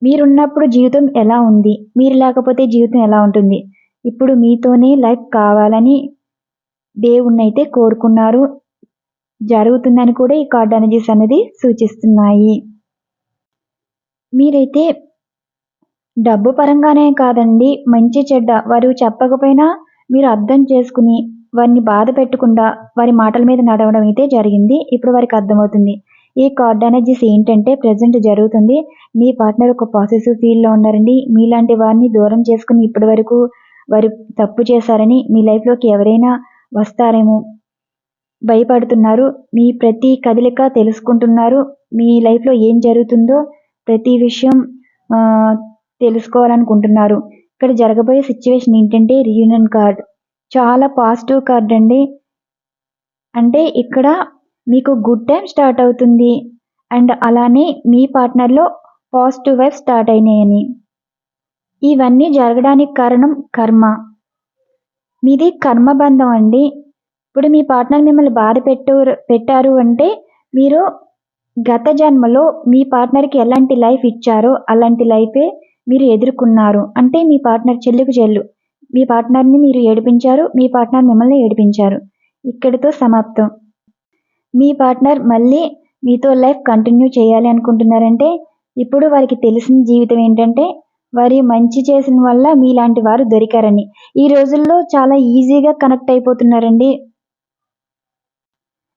మీరున్నప్పుడు జీవితం ఎలా ఉంది? మీరు లేకపోతే జీవితం ఎలా ఉంటుంది? ఇప్పుడు మీతోనే లైఫ్ కావాలని దేవుడినైతే కోరుకున్నారు. జరుగుతుందని కూడా ఈ కార్డ్ ఎనర్జీస్ అనేది సూచిస్తున్నాయి. మీరైతే డబ్బు పరంగానే కాదండి, మంచి చెడ్డ వారు చెప్పకపోయినా మీరు అర్థం చేసుకుని వారిని బాధ పెట్టకుండా వారి మాటల మీద నడవడం అయితే జరిగింది. ఇప్పుడు వారికి అర్థమవుతుంది. ఈ కార్డ్ ఎనర్జీస్ ఏంటంటే ప్రెజెంట్ జరుగుతుంది. మీ పార్ట్నర్ ఒక పాజిటివ్ ఫీల్డ్‌లో ఉన్నారండి. మీలాంటి వారిని దూరం చేసుకుని ఇప్పటి వరకు వారు తప్పు చేశారని, మీ లైఫ్‌లోకి ఎవరైనా వస్తారేమో భయపడుతున్నారు. మీ ప్రతి కదలిక తెలుసుకుంటున్నారు. మీ లైఫ్‌లో ఏం జరుగుతుందో ప్రతి విషయం తెలుసుకోవాలనుకుంటున్నారు. ఇక్కడ జరగబోయే సిచ్యువేషన్ ఏంటంటే రీయూనియన్ కార్డ్. చాలా పాజిటివ్ కార్డ్ అండి. అంటే ఇక్కడ మీకు గుడ్ టైం స్టార్ట్ అవుతుంది అండ్ అలానే మీ పార్ట్నర్లో పాజిటివ్ వైబ్స్ స్టార్ట్ అయినాయని. ఇవన్నీ జరగడానికి కారణం కర్మ. మీది కర్మబంధం అండి. ఇప్పుడు మీ పార్ట్నర్ మిమ్మల్ని బాధ పెట్టారు అంటే మీరు గత జన్మలో మీ పార్ట్నర్కి ఎలాంటి లైఫ్ ఇచ్చారో అలాంటి లైఫే మీరు ఎదుర్కొన్నారు. అంటే మీ పార్ట్నర్ చెల్లుకు చెల్లు. మీ పార్ట్నర్ని మీరు ఏడిపించారు, మీ పార్ట్నర్ మిమ్మల్ని ఏడిపించారు. ఇక్కడితో సమాప్తం. మీ పార్ట్నర్ మళ్ళీ మీతో లైఫ్ కంటిన్యూ చేయాలి అనుకుంటున్నారంటే ఇప్పుడు వారికి తెలిసిన జీవితం ఏంటంటే వారి మంచి చేసిన వల్ల మీలాంటి వారు దొరికారని. ఈ రోజుల్లో చాలా ఈజీగా కనెక్ట్ అయిపోతున్నారండి.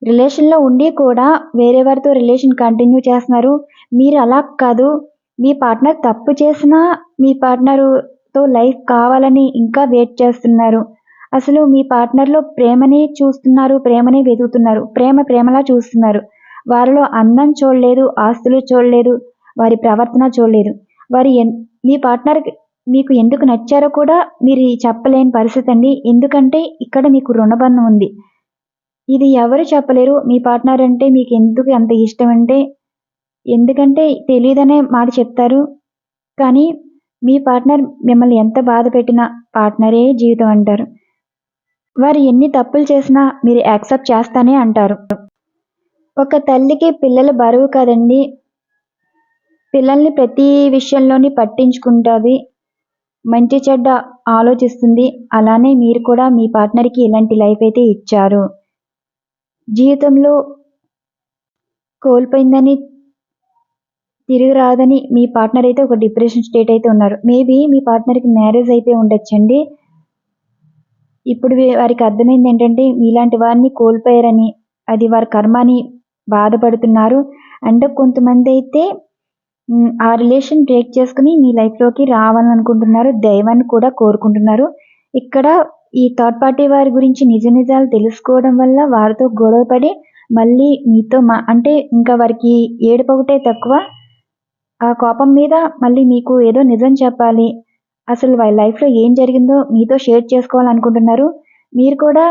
రిలేషన్లో ఉండి కూడా వేరే వారితో రిలేషన్ కంటిన్యూ చేస్తున్నారు. మీరు అలా కాదు, మీ పార్ట్నర్ తప్పు చేసినా మీ పార్ట్నర్తో లైఫ్ కావాలని ఇంకా వెయిట్ చేస్తున్నారు. అసలు మీ పార్ట్నర్లో ప్రేమనే చూస్తున్నారు, ప్రేమనే వెతుకుతున్నారు, ప్రేమలా చూస్తున్నారు. వారిలో అందం చూడలేదు, ఆస్తులు చూడలేదు, వారి ప్రవర్తన చూడలేదు. మీ పార్ట్నర్ మీకు ఎందుకు నచ్చారో కూడా మీరు చెప్పలేని పరిస్థితి అండి. ఎందుకంటే ఇక్కడ మీకు రుణబంధం ఉంది. ఇది ఎవరు చెప్పలేరు. మీ పార్ట్నర్ అంటే మీకు ఎందుకు అంత ఇష్టం అంటే ఎందుకంటే తెలియదనే మాట చెప్తారు. కానీ మీ పార్ట్నర్ మిమ్మల్ని ఎంత బాధ పెట్టినా పార్ట్నరే జీవితం అంటారు. వారు ఎన్ని తప్పులు చేసినా మీరు యాక్సెప్ట్ చేస్తానే అంటారు. ఒక తల్లికి పిల్లలు బరువు కదండి. పిల్లల్ని ప్రతి విషయంలోని పట్టించుకుంటుంది, మంచి చెడ్డ ఆలోచిస్తుంది. అలానే మీరు కూడా మీ పార్ట్నర్కి ఇలాంటి లైఫ్ అయితే ఇచ్చారు. జీవితంలో కోల్పోయిందని తిరిగి రాదని మీ పార్ట్నర్ అయితే ఒక డిప్రెషన్ స్టేట్ అయితే ఉన్నారు. మేబీ మీ పార్ట్నర్కి మ్యారేజ్ అయిపోయి ఉండొచ్చండి. ఇప్పుడు వారికి అర్థమైంది ఏంటంటే మీలాంటి వారిని కోల్పోయారని, అది వారి కర్మ అని బాధపడుతున్నారు. అండ్ కొంతమంది అయితే ఆ రిలేషన్ బ్రేక్ చేసుకుని మీ లైఫ్లోకి రావాలని అనుకుంటున్నారు, దైవాన్ని కూడా కోరుకుంటున్నారు. ఇక్కడ ఈ థర్డ్ పార్టీ వారి గురించి నిజాలు తెలుసుకోవడం వల్ల వారితో గొడవపడి మళ్ళీ మీతో అంటే ఇంకా వారికి ఏడుపు ఒకటే తక్కువ. ఆ కోపం మీద మళ్ళీ మీకు ఏదో నిజం చెప్పాలి, అసలు వారి లైఫ్లో ఏం జరిగిందో మీతో షేర్ చేసుకోవాలనుకుంటున్నారు. మీరు కూడా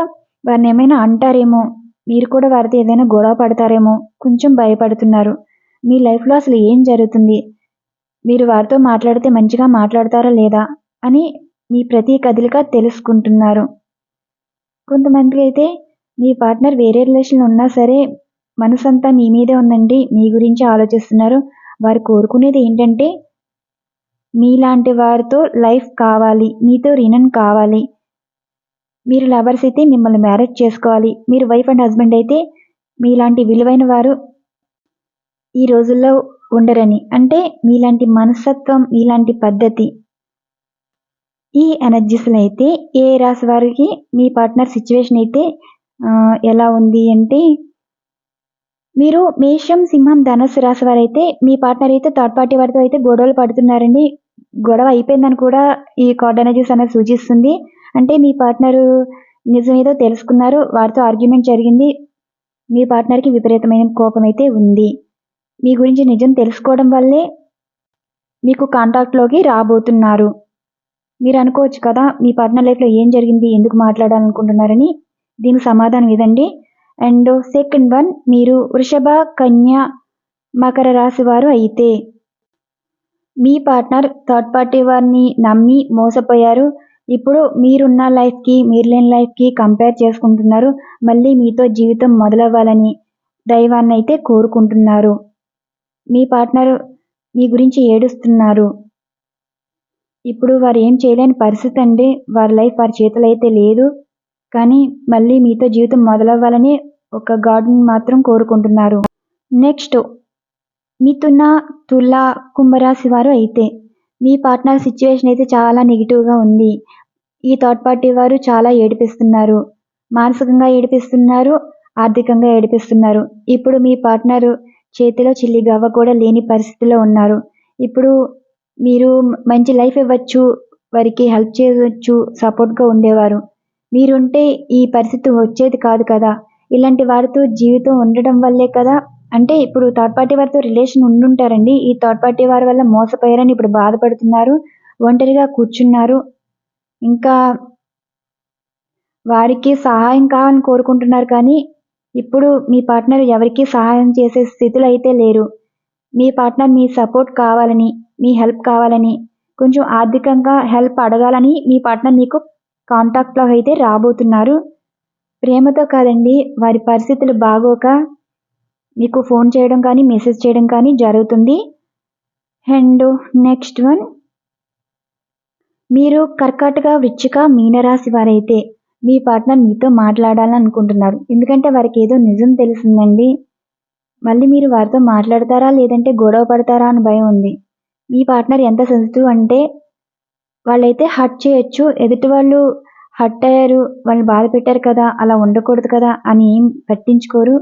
వారిని ఏమైనా అంటారేమో, మీరు కూడా వారితో ఏదైనా గొడవ పడతారేమో కొంచెం భయపడుతున్నారు. మీ లైఫ్లో అసలు ఏం జరుగుతుంది, మీరు వారితో మాట్లాడితే మంచిగా మాట్లాడతారా లేదా అని మీ ప్రతి కదలిక తెలుసుకుంటున్నారు. కొంతమందికి అయితే మీ పార్ట్నర్ వేరే రిలేషన్లో ఉన్నా సరే మనసంతా మీ మీదే ఉందండి, మీ గురించి ఆలోచిస్తున్నారు. వారు కోరుకునేది ఏంటంటే మీలాంటి వారితో లైఫ్ కావాలి, మీతో రీయూనియన్ కావాలి. మీరు లవర్స్ అయితే మిమ్మల్ని మ్యారేజ్ చేసుకోవాలి, మీరు వైఫ్ అండ్ హస్బెండ్ అయితే మీలాంటి విలువైన వారు ఈ రోజుల్లో ఉండరని. అంటే మీలాంటి మనస్తత్వం, మీలాంటి పద్ధతి. ఈ ఎనర్జీస్లో అయితే ఏ రాశి వారికి మీ పార్ట్నర్ సిచ్యువేషన్ అయితే ఎలా ఉంది అంటే మీరు మేషం, సింహం, ధనుస్సు రాశి వారైతే మీ పార్ట్నర్ అయితే థర్డ్ పార్టీ వారితో అయితే గొడవలు పడుతున్నారండి. గొడవ అయిపోయిందని కూడా ఈ కార్డ్ ఎనర్జీస్ అనేది సూచిస్తుంది. అంటే మీ పార్ట్నరు నిజమేదో తెలుసుకున్నారు, వారితో ఆర్గ్యుమెంట్ జరిగింది, మీ పార్ట్నర్కి విపరీతమైన కోపం అయితే ఉంది. మీ గురించి నిజం తెలుసుకోవడం వల్లే మీకు కాంటాక్ట్లోకి రాబోతున్నారు. మీరు అనుకోవచ్చు కదా మీ పార్ట్నర్ లైఫ్లో ఏం జరిగింది, ఎందుకు మాట్లాడాలనుకుంటున్నారని. దీనికి సమాధానం ఇదండి. అండ్ సెకండ్ వన్, మీరు వృషభ, కన్య, మకర రాశి వారు అయితే మీ పార్ట్నర్ థర్డ్ పార్టీ వారిని నమ్మి మోసపోయారు. ఇప్పుడు మీరున్న లైఫ్కి మీరు లేని లైఫ్కి కంపేర్ చేసుకుంటున్నారు. మళ్ళీ మీతో జీవితం మొదలవ్వాలని దైవాన్ని అయితే కోరుకుంటున్నారు. మీ పార్ట్నర్ మీ గురించి ఏడుస్తున్నారు. ఇప్పుడు వారు ఏం చేయలేని పరిస్థితి అండి. వారి లైఫ్ వారి చేతులు అయితే లేదు. కానీ మళ్ళీ మీతో జీవితం మొదలవ్వాలని ఒక గాడ్ని మాత్రం కోరుకుంటున్నారు. నెక్స్ట్ మిథున, తుల, కుంభరాశి వారు అయితే మీ పార్ట్నర్ సిచ్యువేషన్ అయితే చాలా నెగిటివ్గా ఉంది. ఈ థర్డ్ పార్టీ వారు చాలా ఏడిపిస్తున్నారు, మానసికంగా ఏడిపిస్తున్నారు, ఆర్థికంగా ఏడిపిస్తున్నారు. ఇప్పుడు మీ పార్ట్నరు చేతిలో చిల్లి గవ్వ కూడా లేని పరిస్థితిలో ఉన్నారు. ఇప్పుడు మీరు మంచి లైఫ్ ఇవ్వచ్చు, వారికి హెల్ప్ చేయవచ్చు, సపోర్ట్గా ఉండేవారు. మీరుంటే ఈ పరిస్థితి వచ్చేది కాదు కదా. ఇలాంటి వారితో జీవితం ఉండడం వల్లే కదా అంటే ఇప్పుడు థర్డ్ పార్టీ వారితో రిలేషన్ ఉండుంటారండి. ఈ థర్డ్ పార్టీ వారి వల్ల మోసపోయారని ఇప్పుడు బాధపడుతున్నారు. ఒంటరిగా కూర్చున్నారు. ఇంకా వారికి సహాయం కావాలని కోరుకుంటున్నారు కానీ, ఇప్పుడు మీ పార్ట్నర్ ఎవరికీ సహాయం చేసే స్థితిలో అయితే లేరు. మీ పార్ట్నర్ మీ సపోర్ట్ కావాలని, మీ హెల్ప్ కావాలని, కొంచెం ఆర్థికంగా హెల్ప్ అడగాలని మీ పార్ట్నర్ మీకు కాంటాక్ట్‌లో అయితే రాబోతున్నారు. ప్రేమతో కాదండి, వారి పరిస్థితులు బాగోక మీకు ఫోన్ చేయడం కానీ, మెసేజ్ చేయడం కానీ జరుగుతుంది. అండ్ నెక్స్ట్ వన్, మీరు కర్కాటక, వృశ్చిక, మీనరాశి వారైతే మీ పార్ట్నర్ మీతో మాట్లాడాలని అనుకుంటున్నారు. ఎందుకంటే వారికి ఏదో నిజం తెలిసిందండి. మళ్ళీ మీరు వారితో మాట్లాడతారా లేదంటే గొడవ పడతారా అని భయం ఉంది. మీ పార్ట్నర్ ఎంత సెన్సిటివ్ అంటే వాళ్ళైతే హర్ట్ చేయొచ్చు. ఎదుటి వాళ్ళు హర్ట్ అయ్యారు, వాళ్ళని బాధ పెట్టారు కదా, అలా ఉండకూడదు కదా అని ఏం పట్టించుకోరు.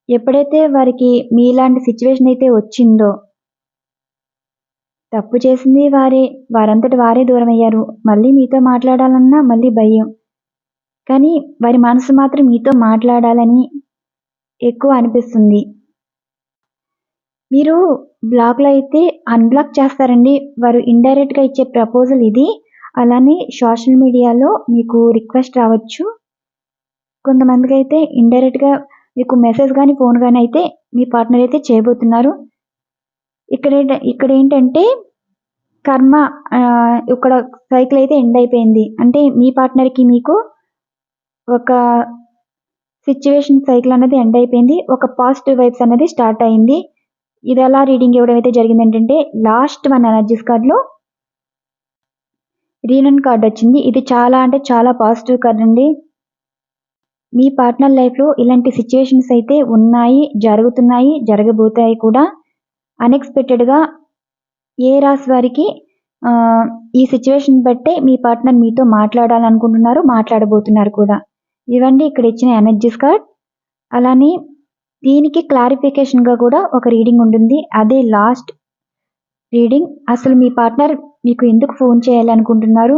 ఎప్పుడైతే వారికి మీలాంటి సిచ్యువేషన్ అయితే వచ్చిందో, తప్పు చేసింది వారే, వారంతట వారే దూరమయ్యారు. మళ్ళీ మీతో మాట్లాడాలన్నా మళ్ళీ భయం. కానీ వారి మనసు మాత్రం మీతో మాట్లాడాలని ఎక్కువ అనిపిస్తుంది. మీరు బ్లాక్‌లో అయితే అన్‌బ్లాక్ చేస్తారండి. వారు ఇండైరెక్ట్‌గా ఇచ్చే ప్రపోజల్ ఇది. అలానే సోషల్ మీడియాలో మీకు రిక్వెస్ట్ రావచ్చు. కొంతమందికైతే ఇండైరెక్ట్‌గా మీకు మెసేజ్ గానీ, ఫోన్ గానీ అయితే మీ పార్ట్నర్ అయితే చేయబోతున్నారు. ఇక్కడేంటంటే కర్మ ఇక్కడ సైకిల్ అయితే ఎండ్ అయిపోయింది. అంటే మీ పార్ట్నర్‌కి మీకు ఒక సిట్యుయేషన్ సైకిల్ అనేది ఎండ్ అయిపోయింది. ఒక పాజిటివ్ వైబ్స్ అనేది స్టార్ట్ అయింది. ఇదెలా రీడింగ్ ఇవ్వడం అయితే జరిగిందేంటంటే, లాస్ట్ 1 ఎనర్జీస్ కార్డ్‌లో రీనన్ కార్డ్ వచ్చింది. ఇది చాలా అంటే చాలా పాజిటివ్ కార్డ్ అండి. మీ పార్ట్నర్ లైఫ్‌లో ఇలాంటి సిట్యుయేషన్స్ అయితే ఉన్నాయి, జరుగుతున్నాయి, జరగబోతాయి కూడా. అన్‌ఎక్స్‌పెక్టెడ్‌గా ఏ రాశి వారికి ఈ సిట్యుయేషన్ బట్టే మీ పార్ట్నర్ మీతో మాట్లాడాలనుకుంటున్నారు, మాట్లాడబోతున్నారు కూడా. ఇవండి ఇక్కడ ఇచ్చిన ఎనర్జీస్ కార్డ్. అలానే దీనికి క్లారిఫికేషన్‌గా కూడా ఒక రీడింగ్ ఉంటుంది. అదే లాస్ట్ రీడింగ్. అసలు మీ పార్ట్నర్ మీకు ఎందుకు ఫోన్ చేయాలనుకుంటున్నారు?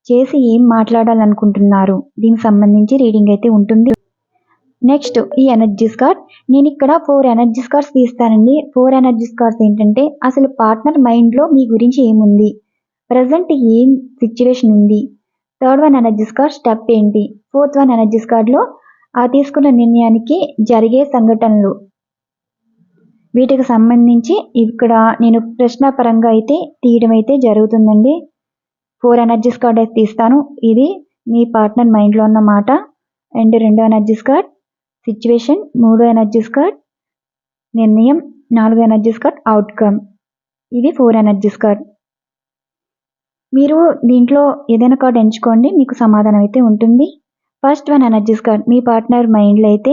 చేసి ఏం మాట్లాడాలనుకుంటున్నారు? దీనికి సంబంధించి రీడింగ్ అయితే ఉంటుంది. నెక్స్ట్ ఈ ఎనర్జీస్ కార్డ్. నేనిక్కడ 4 ఎనర్జీస్ కార్డ్స్ తీస్తానండి. 4 ఎనర్జీస్ కార్డ్స్ ఏంటంటే, అసలు పార్ట్నర్ మైండ్‌లో మీ గురించి ఏముంది? ప్రెజెంట్ ఏం సిట్యుయేషన్ ఉంది? Third one energies card step ఏంటి? ఫోర్త్ వన్ ఎనర్జీస్ కార్డ్‌లో ఆ తీసుకున్న నిర్ణయానికి జరిగే సంఘటనలు. వీటికి సంబంధించి ఇక్కడ నేను ప్రశ్నాపరంగా అయితే తీయడం అయితే జరుగుతుందండి. 4 ఎనర్జీస్ కార్డ్ అయితే తీస్తాను. ఇది మీ పార్ట్నర్ మైండ్‌లో ఉన్న మాట. అండ్ రెండో ఎనర్జీస్ కార్డ్ సిట్యుయేషన్, మూడో ఎనర్జీస్ కార్డ్ నిర్ణయం, నాలుగో ఎనర్జీస్ కార్డ్ అవుట్‌కమ్. ఇవి 4 ఎనర్జీస్ కార్డ్. మీరు దీంట్లో ఏదైనా కార్డ్ ఎంచుకోండి, మీకు సమాధానం అయితే ఉంటుంది. First one energies card. మీ పార్ట్నర్ మైండ్‌లో అయితే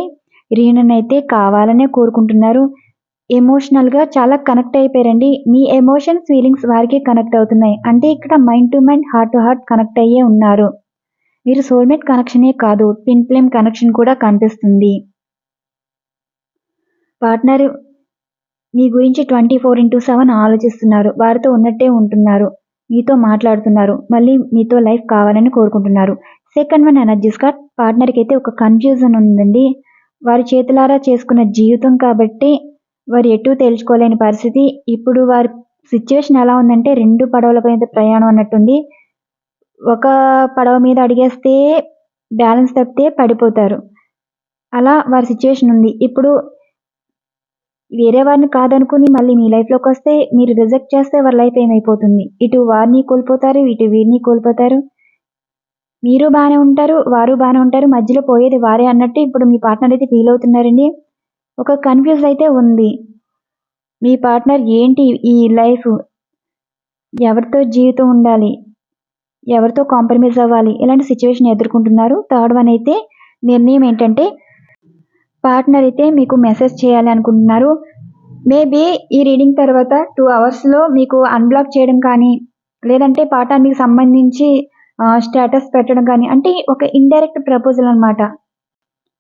రీయూనియన్ అయితే కావాలనే కోరుకుంటున్నారు. ఎమోషనల్‌గా చాలా కనెక్ట్ అయిపోయారండి. మీ ఎమోషన్స్, ఫీలింగ్స్ వారికే కనెక్ట్ అవుతున్నాయి. అంటే ఇక్కడ mind to mind, heart to heart connect అయ్యే ఉన్నారు. మీరు సోల్‌మేట్ కనెక్షనే కాదు, ట్విన్ ఫ్లేమ్ కనెక్షన్ కూడా కనిపిస్తుంది. పార్ట్నర్ మీ గురించి 24/7 ఆలోచిస్తున్నారు. వారితో ఉన్నట్టే ఉంటున్నారు. మీతో మాట్లాడుతున్నారు. మళ్ళీ మీతో లైఫ్ కావాలని కోరుకుంటున్నారు. Second one energies card. పార్ట్నర్‌కి అయితే ఒక కన్‌ఫ్యూజన్ ఉందండి. వారి చేతులారా చేసుకున్న జీవితం కాబట్టి వారు ఎటూ తేల్చుకోలేని పరిస్థితి. ఇప్పుడు వారి సిట్యుయేషన్ ఎలా ఉందంటే 2 పడవల మీద ప్రయాణం అన్నట్టుంది. ఒక పడవ మీద అడిగేస్తే బ్యాలెన్స్ తప్పితే పడిపోతారు. అలా వారి సిట్యుయేషన్ ఉంది. ఇప్పుడు వేరే వారిని కాదనుకుని మళ్ళీ మీ లైఫ్‌లోకొస్తే మీరు రిజెక్ట్ చేస్తే వారి లైఫ్ ఏమైపోతుంది? ఇటు వారిని కోల్పోతారు, ఇటు వీరిని కోల్పోతారు. మీరు బానే ఉంటారు, వారు బానే ఉంటారు. మధ్యలో పోయేది వారే అన్నట్టు ఇప్పుడు మీ పార్ట్నర్ అయితే ఫీల్ అవుతున్నారండి. ఒక కన్‌ఫ్యూజ్ అయితే ఉంది. మీ పార్ట్నర్ ఏంటి ఈ లైఫ్? ఎవరితో జీవితం ఉండాలి? ఎవరితో కాంప్రమైజ్ అవ్వాలి? ఇలాంటి సిట్యుయేషన్ ఎదుర్కొంటున్నారు. థర్డ్ వన్ అయితే నిర్ణయం ఏంటంటే, పార్ట్నర్ అయితే మీకు మెసేజ్ చేయాలి అనుకుంటున్నారు. మేబీ ఈ రీడింగ్ తర్వాత 2 అవర్స్‌లో మీకు అన్‌బ్లాక్ చేయడం కానీ, లేదంటే పార్ట్నర్ మీకు సంబంధించి స్టేటస్ పెట్టడం కానీ, అంటే ఒక ఇండైరెక్ట్ ప్రపోజల్ అనమాట.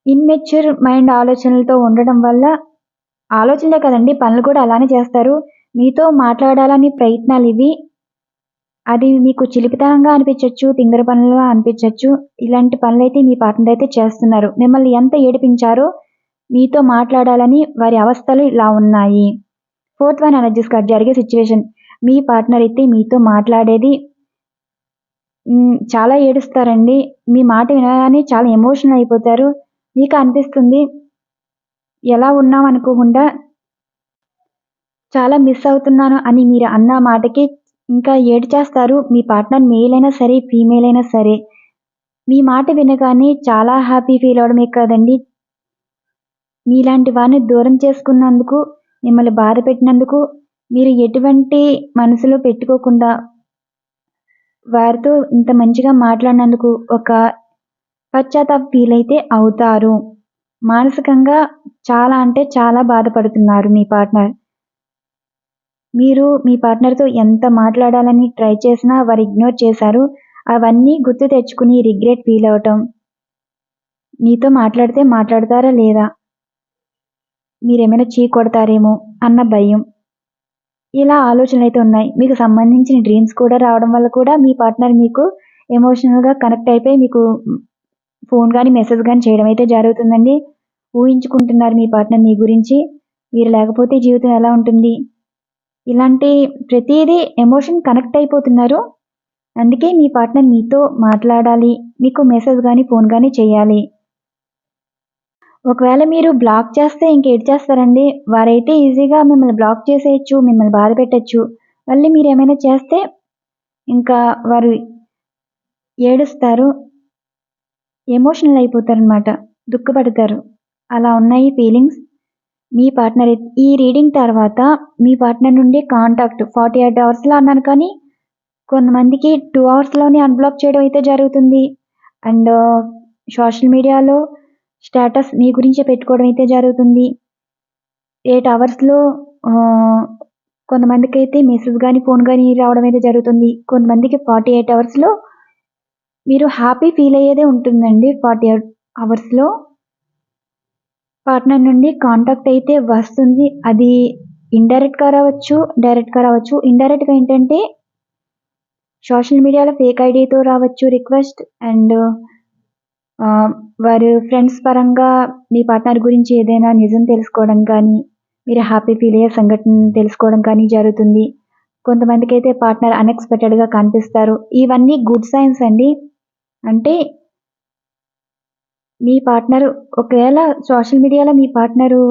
ఇమ్మెచ్యూర్ మైండ్ ఆలోచనలతో ఉండడం వల్ల, ఆలోచనలే కదండీ, పనులు కూడా అలానే చేస్తారు. మీతో మాట్లాడాలని ప్రయత్నాలివి. అది మీకు చిలిపితనంగా అనిపించొచ్చు, తింగర పనులుగా అనిపించొచ్చు. ఇలాంటి పనులైతే మీ పార్ట్నర్ అయితే చేస్తున్నారు. మిమ్మల్ని ఎంత ఏడిపించారో మీతో మాట్లాడాలని వారి అవస్థలు ఇలా ఉన్నాయి. 4th వన్ ఎనర్జీస్ కార్డ్ జరిగే సిచ్యువేషన్. మీ పార్ట్నర్ అయితే మీతో మాట్లాడేది చాలా ఏడుస్తారండి. మీ మాట వినగానే చాలా ఎమోషనల్ అయిపోతారు. మీకు అనిపిస్తుంది ఎలా ఉన్నాం అనుకోకుండా చాలా మిస్ అవుతున్నాను అని మీరు అన్న మాటకి ఇంకా ఏడ్చేస్తారు. మీ పార్ట్నర్ మేల్ అయినా సరే, ఫీమేల్ అయినా సరే. మీ మాట వినగానే చాలా హ్యాపీ ఫీల్ అవ్వడమే కాదండి, మీలాంటి వారిని దూరం చేసుకున్నందుకు, మిమ్మల్ని బాధ పెట్టినందుకు, మీరు ఎటువంటి మనసులో పెట్టుకోకుండా వారితో ఇంత మంచిగా మాట్లాడినందుకు ఒక పశ్చాత్తాప ఫీల్ అయితే అవుతారు. మానసికంగా చాలా అంటే చాలా బాధపడుతున్నారు మీ పార్ట్నర్. మీరు మీ పార్ట్నర్తో ఎంత మాట్లాడాలని ట్రై చేసినా వారు ఇగ్నోర్ చేశారు. అవన్నీ గుర్తు తెచ్చుకుని రిగ్రెట్ ఫీల్ అవటం, మీతో మాట్లాడితే మాట్లాడతారా లేదా, మీరేమైనా కొడతారేమో అన్న భయం, ఇలా ఆలోచనలు అయితే ఉన్నాయి. మీకు సంబంధించిన డ్రీమ్స్ కూడా రావడం వల్ల కూడా మీ పార్ట్నర్ మీకు ఎమోషనల్గా కనెక్ట్ అయిపోయి మీకు ఫోన్ కానీ మెసేజ్ కానీ చేయడం అయితే జరుగుతుందండి. ఊహించుకుంటున్నారు మీ పార్ట్నర్ మీ గురించి, మీరు లేకపోతే జీవితం ఎలా ఉంటుంది, ఇలాంటి ప్రతిదీ ఎమోషన్ కనెక్ట్ అయిపోతున్నారు. అందుకే మీ పార్ట్నర్ మీతో మాట్లాడాలి, మీకు మెసేజ్ కానీ ఫోన్ కానీ చేయాలి. ఒకవేళ మీరు బ్లాక్ చేస్తే ఇంకేటి చేస్తారండి, వారైతే ఈజీగా మిమ్మల్ని బ్లాక్ చేసేయచ్చు, మిమ్మల్ని బాధ పెట్టచ్చు. మళ్ళీ మీరు ఏమైనా చేస్తే ఇంకా వారు ఏడుస్తారు, ఎమోషనల్ అయిపోతారనమాట, దుఃఖపడతారు. అలా ఉన్నాయి ఫీలింగ్స్. మీ పార్ట్నర్ ఈ రీడింగ్ తర్వాత మీ పార్ట్నర్ నుండి కాంటాక్ట్ 48 అవర్స్లో అన్నాను, కానీ కొంతమందికి 2 అవర్స్లోనే అన్బ్లాక్ చేయడం అయితే జరుగుతుంది. అండ్ సోషల్ మీడియాలో స్టేటస్ మీ గురించే పెట్టుకోవడం అయితే జరుగుతుంది. 8 అవర్స్లో కొంతమందికి అయితే మెసేజ్ కానీ ఫోన్ కానీ రావడం అయితే జరుగుతుంది. కొంతమందికి 48 అవర్స్లో మీరు హ్యాపీ ఫీల్ అయ్యేదే ఉంటుందండి. 48 అవర్స్లో పార్ట్నర్ నుండి కాంటాక్ట్ అయితే వస్తుంది. అది ఇండైరెక్ట్గా రావచ్చు, డైరెక్ట్గా రావచ్చు. ఇండైరెక్ట్గా ఏంటంటే సోషల్ మీడియాలో ఫేక్ ఐడితో రావచ్చు రిక్వెస్ట్. అండ్ వారి ఫ్రెండ్స్ పరంగా మీ పార్ట్నర్ గురించి ఏదైనా నిజం తెలుసుకోవడం కానీ, మీరు హ్యాపీ ఫీల్ అయ్యే సంఘటన తెలుసుకోవడం కానీ జరుగుతుంది. కొంతమందికి అయితే పార్ట్నర్ అన్ఎక్స్పెక్టెడ్గా కనిపిస్తారు. ఇవన్నీ గుడ్ సైన్స్ అండి. అంటే మీ పార్ట్నర్ ఒకవేళ సోషల్ మీడియాలో మీ పార్ట్నరు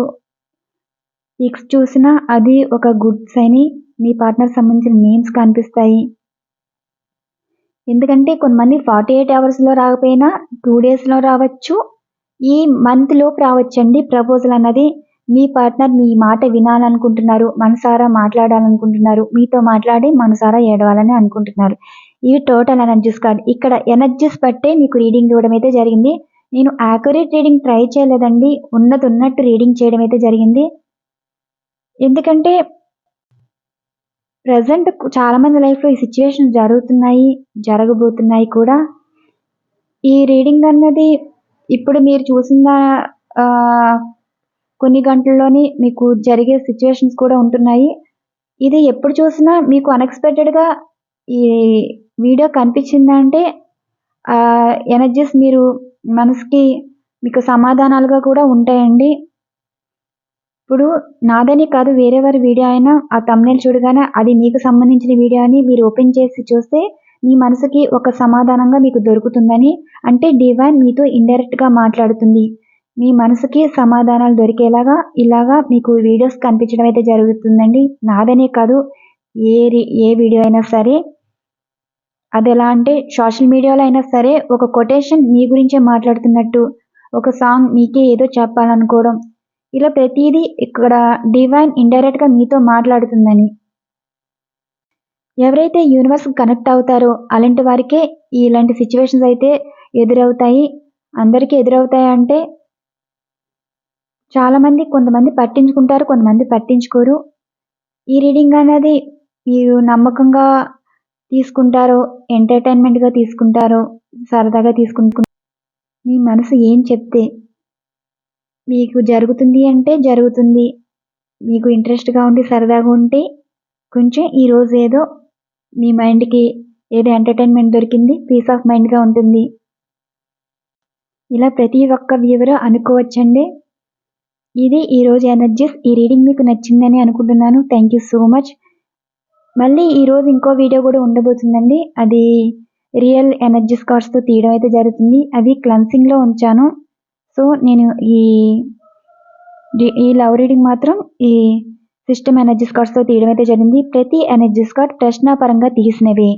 పిక్స్ చూసినా అది ఒక గుడ్ సైన్. మీ పార్ట్నర్ సంబంధించిన నేమ్స్ కనిపిస్తాయి. ఎందుకంటే కొంతమంది 48 అవర్స్లో రాకపోయినా 2 డేస్లో రావచ్చు, ఈ మంత్ లోపు రావచ్చండి. ప్రపోజల్ అన్నది మీ పార్ట్నర్ మీ మాట వినాలనుకుంటున్నారు, మనసారా మాట్లాడాలనుకుంటున్నారు, మీతో మాట్లాడి మనసారా ఏడవాలని అనుకుంటున్నారు. ఇవి టోటల్ ఎనర్జీస్ కార్డ్. ఇక్కడ ఎనర్జీస్ బట్టే మీకు రీడింగ్ ఇవ్వడం అయితే జరిగింది. నేను యాక్యురేట్ రీడింగ్ ట్రై చేయలేదండి, ఉన్నట్టు రీడింగ్ చేయడం అయితే జరిగింది. ఎందుకంటే ప్రజెంట్ చాలామంది లైఫ్లో ఈ సిచ్యువేషన్ జరుగుతున్నాయి, జరగబోతున్నాయి కూడా. ఈ రీడింగ్ అన్నది ఇప్పుడు మీరు చూసిన కొన్ని గంటల్లోనే మీకు జరిగే సిచ్యువేషన్స్ కూడా ఉంటున్నాయి. ఇది ఎప్పుడు చూసినా మీకు అన్ఎక్స్పెక్టెడ్గా ఈ వీడియో కనిపించిందంటే ఎనర్జీస్ మీరు మనసుకి మీకు సమాధానాలుగా కూడా ఉంటాయండి. ఇప్పుడు నాదని కాదు, వేరే వారి వీడియో అయినా ఆ థంబ్నెయిల్ చూడగానే అది మీకు సంబంధించిన వీడియో అని మీరు ఓపెన్ చేసి చూస్తే మీ మనసుకి ఒక సమాధానంగా మీకు దొరుకుతుందని, అంటే డివైన్ మీతో ఇండైరెక్ట్గా మాట్లాడుతుంది. మీ మనసుకి సమాధానాలు దొరికేలాగా ఇలాగా మీకు వీడియోస్ కనిపించడం అయితే జరుగుతుందండి. నాదనే కాదు, ఏ వీడియో అయినా సరే. అది ఎలా అంటే సోషల్ మీడియాలో అయినా సరే ఒక కొటేషన్ మీ గురించే మాట్లాడుతున్నట్టు, ఒక సాంగ్ మీకే ఏదో చెప్పాలనుకోవడం, ఇలా ప్రతిదీ ఇక్కడ డివైన్ ఇండైరెక్ట్గా మీతో మాట్లాడుతుందని. ఎవరైతే యూనివర్స్ కనెక్ట్ అవుతారో అలాంటి వారికే ఇలాంటి సిచ్యువేషన్స్ అయితే ఎదురవుతాయి. అందరికీ ఎదురవుతాయి అంటే చాలామంది, కొంతమంది పట్టించుకుంటారు, కొంతమంది పట్టించుకోరు. ఈ రీడింగ్ అనేది మీరు నమ్మకంగా తీసుకుంటారో, ఎంటర్టైన్మెంట్గా తీసుకుంటారో, సరదాగా తీసుకుంటారో, మీ మనసు ఏం చెప్తే మీకు జరుగుతుంది అంటే జరుగుతుంది. మీకు ఇంట్రెస్ట్గా ఉండి సరదాగా ఉంటే కొంచెం ఈరోజు ఏదో మీ మైండ్కి ఏదో ఎంటర్టైన్మెంట్ దొరికింది, పీస్ ఆఫ్ మైండ్గా ఉంటుంది. ఇలా ప్రతి ఒక్క వ్యూవర్ అనుకోవచ్చండి. ఇది ఈరోజు ఎనర్జీస్. ఈ రీడింగ్ మీకు నచ్చిందని అనుకుంటున్నాను. Thank you so much. మళ్ళీ ఈరోజు ఇంకో వీడియో కూడా ఉండబోతుందండి. అది రియల్ ఎనర్జీస్ కార్డ్స్తో తీయడం అయితే జరుగుతుంది. అది క్లెన్సింగ్లో ఉంచాను. సో నేను ఈ లవ్ రీడింగ్ మాత్రం ఈ సిస్టమ్ ఎనర్జీస్ కార్డ్స్తో తీయడం అయితే జరిగింది. ప్రతి ఎనర్జీస్ కార్డ్ ప్రశ్నాపరంగా తీసినవి.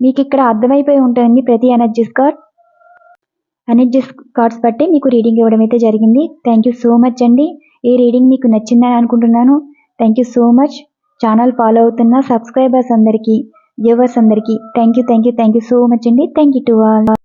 మీకు ఇక్కడ అర్థమైపోయి ఉంటుంది. ప్రతి ఎనర్జీస్ కార్డ్స్ బట్టి మీకు రీడింగ్ ఇవ్వడం అయితే జరిగింది. థ్యాంక్ యూ సో మచ్ అండి. ఈ రీడింగ్ మీకు నచ్చిందని అనుకుంటున్నాను. Thank you so much. Channel follow అవుతున్న సబ్స్క్రైబర్స్ అందరికీ, వ్యూవర్స్ అందరికీ థ్యాంక్ యూ సో మచ్ అండి. Thank you to all.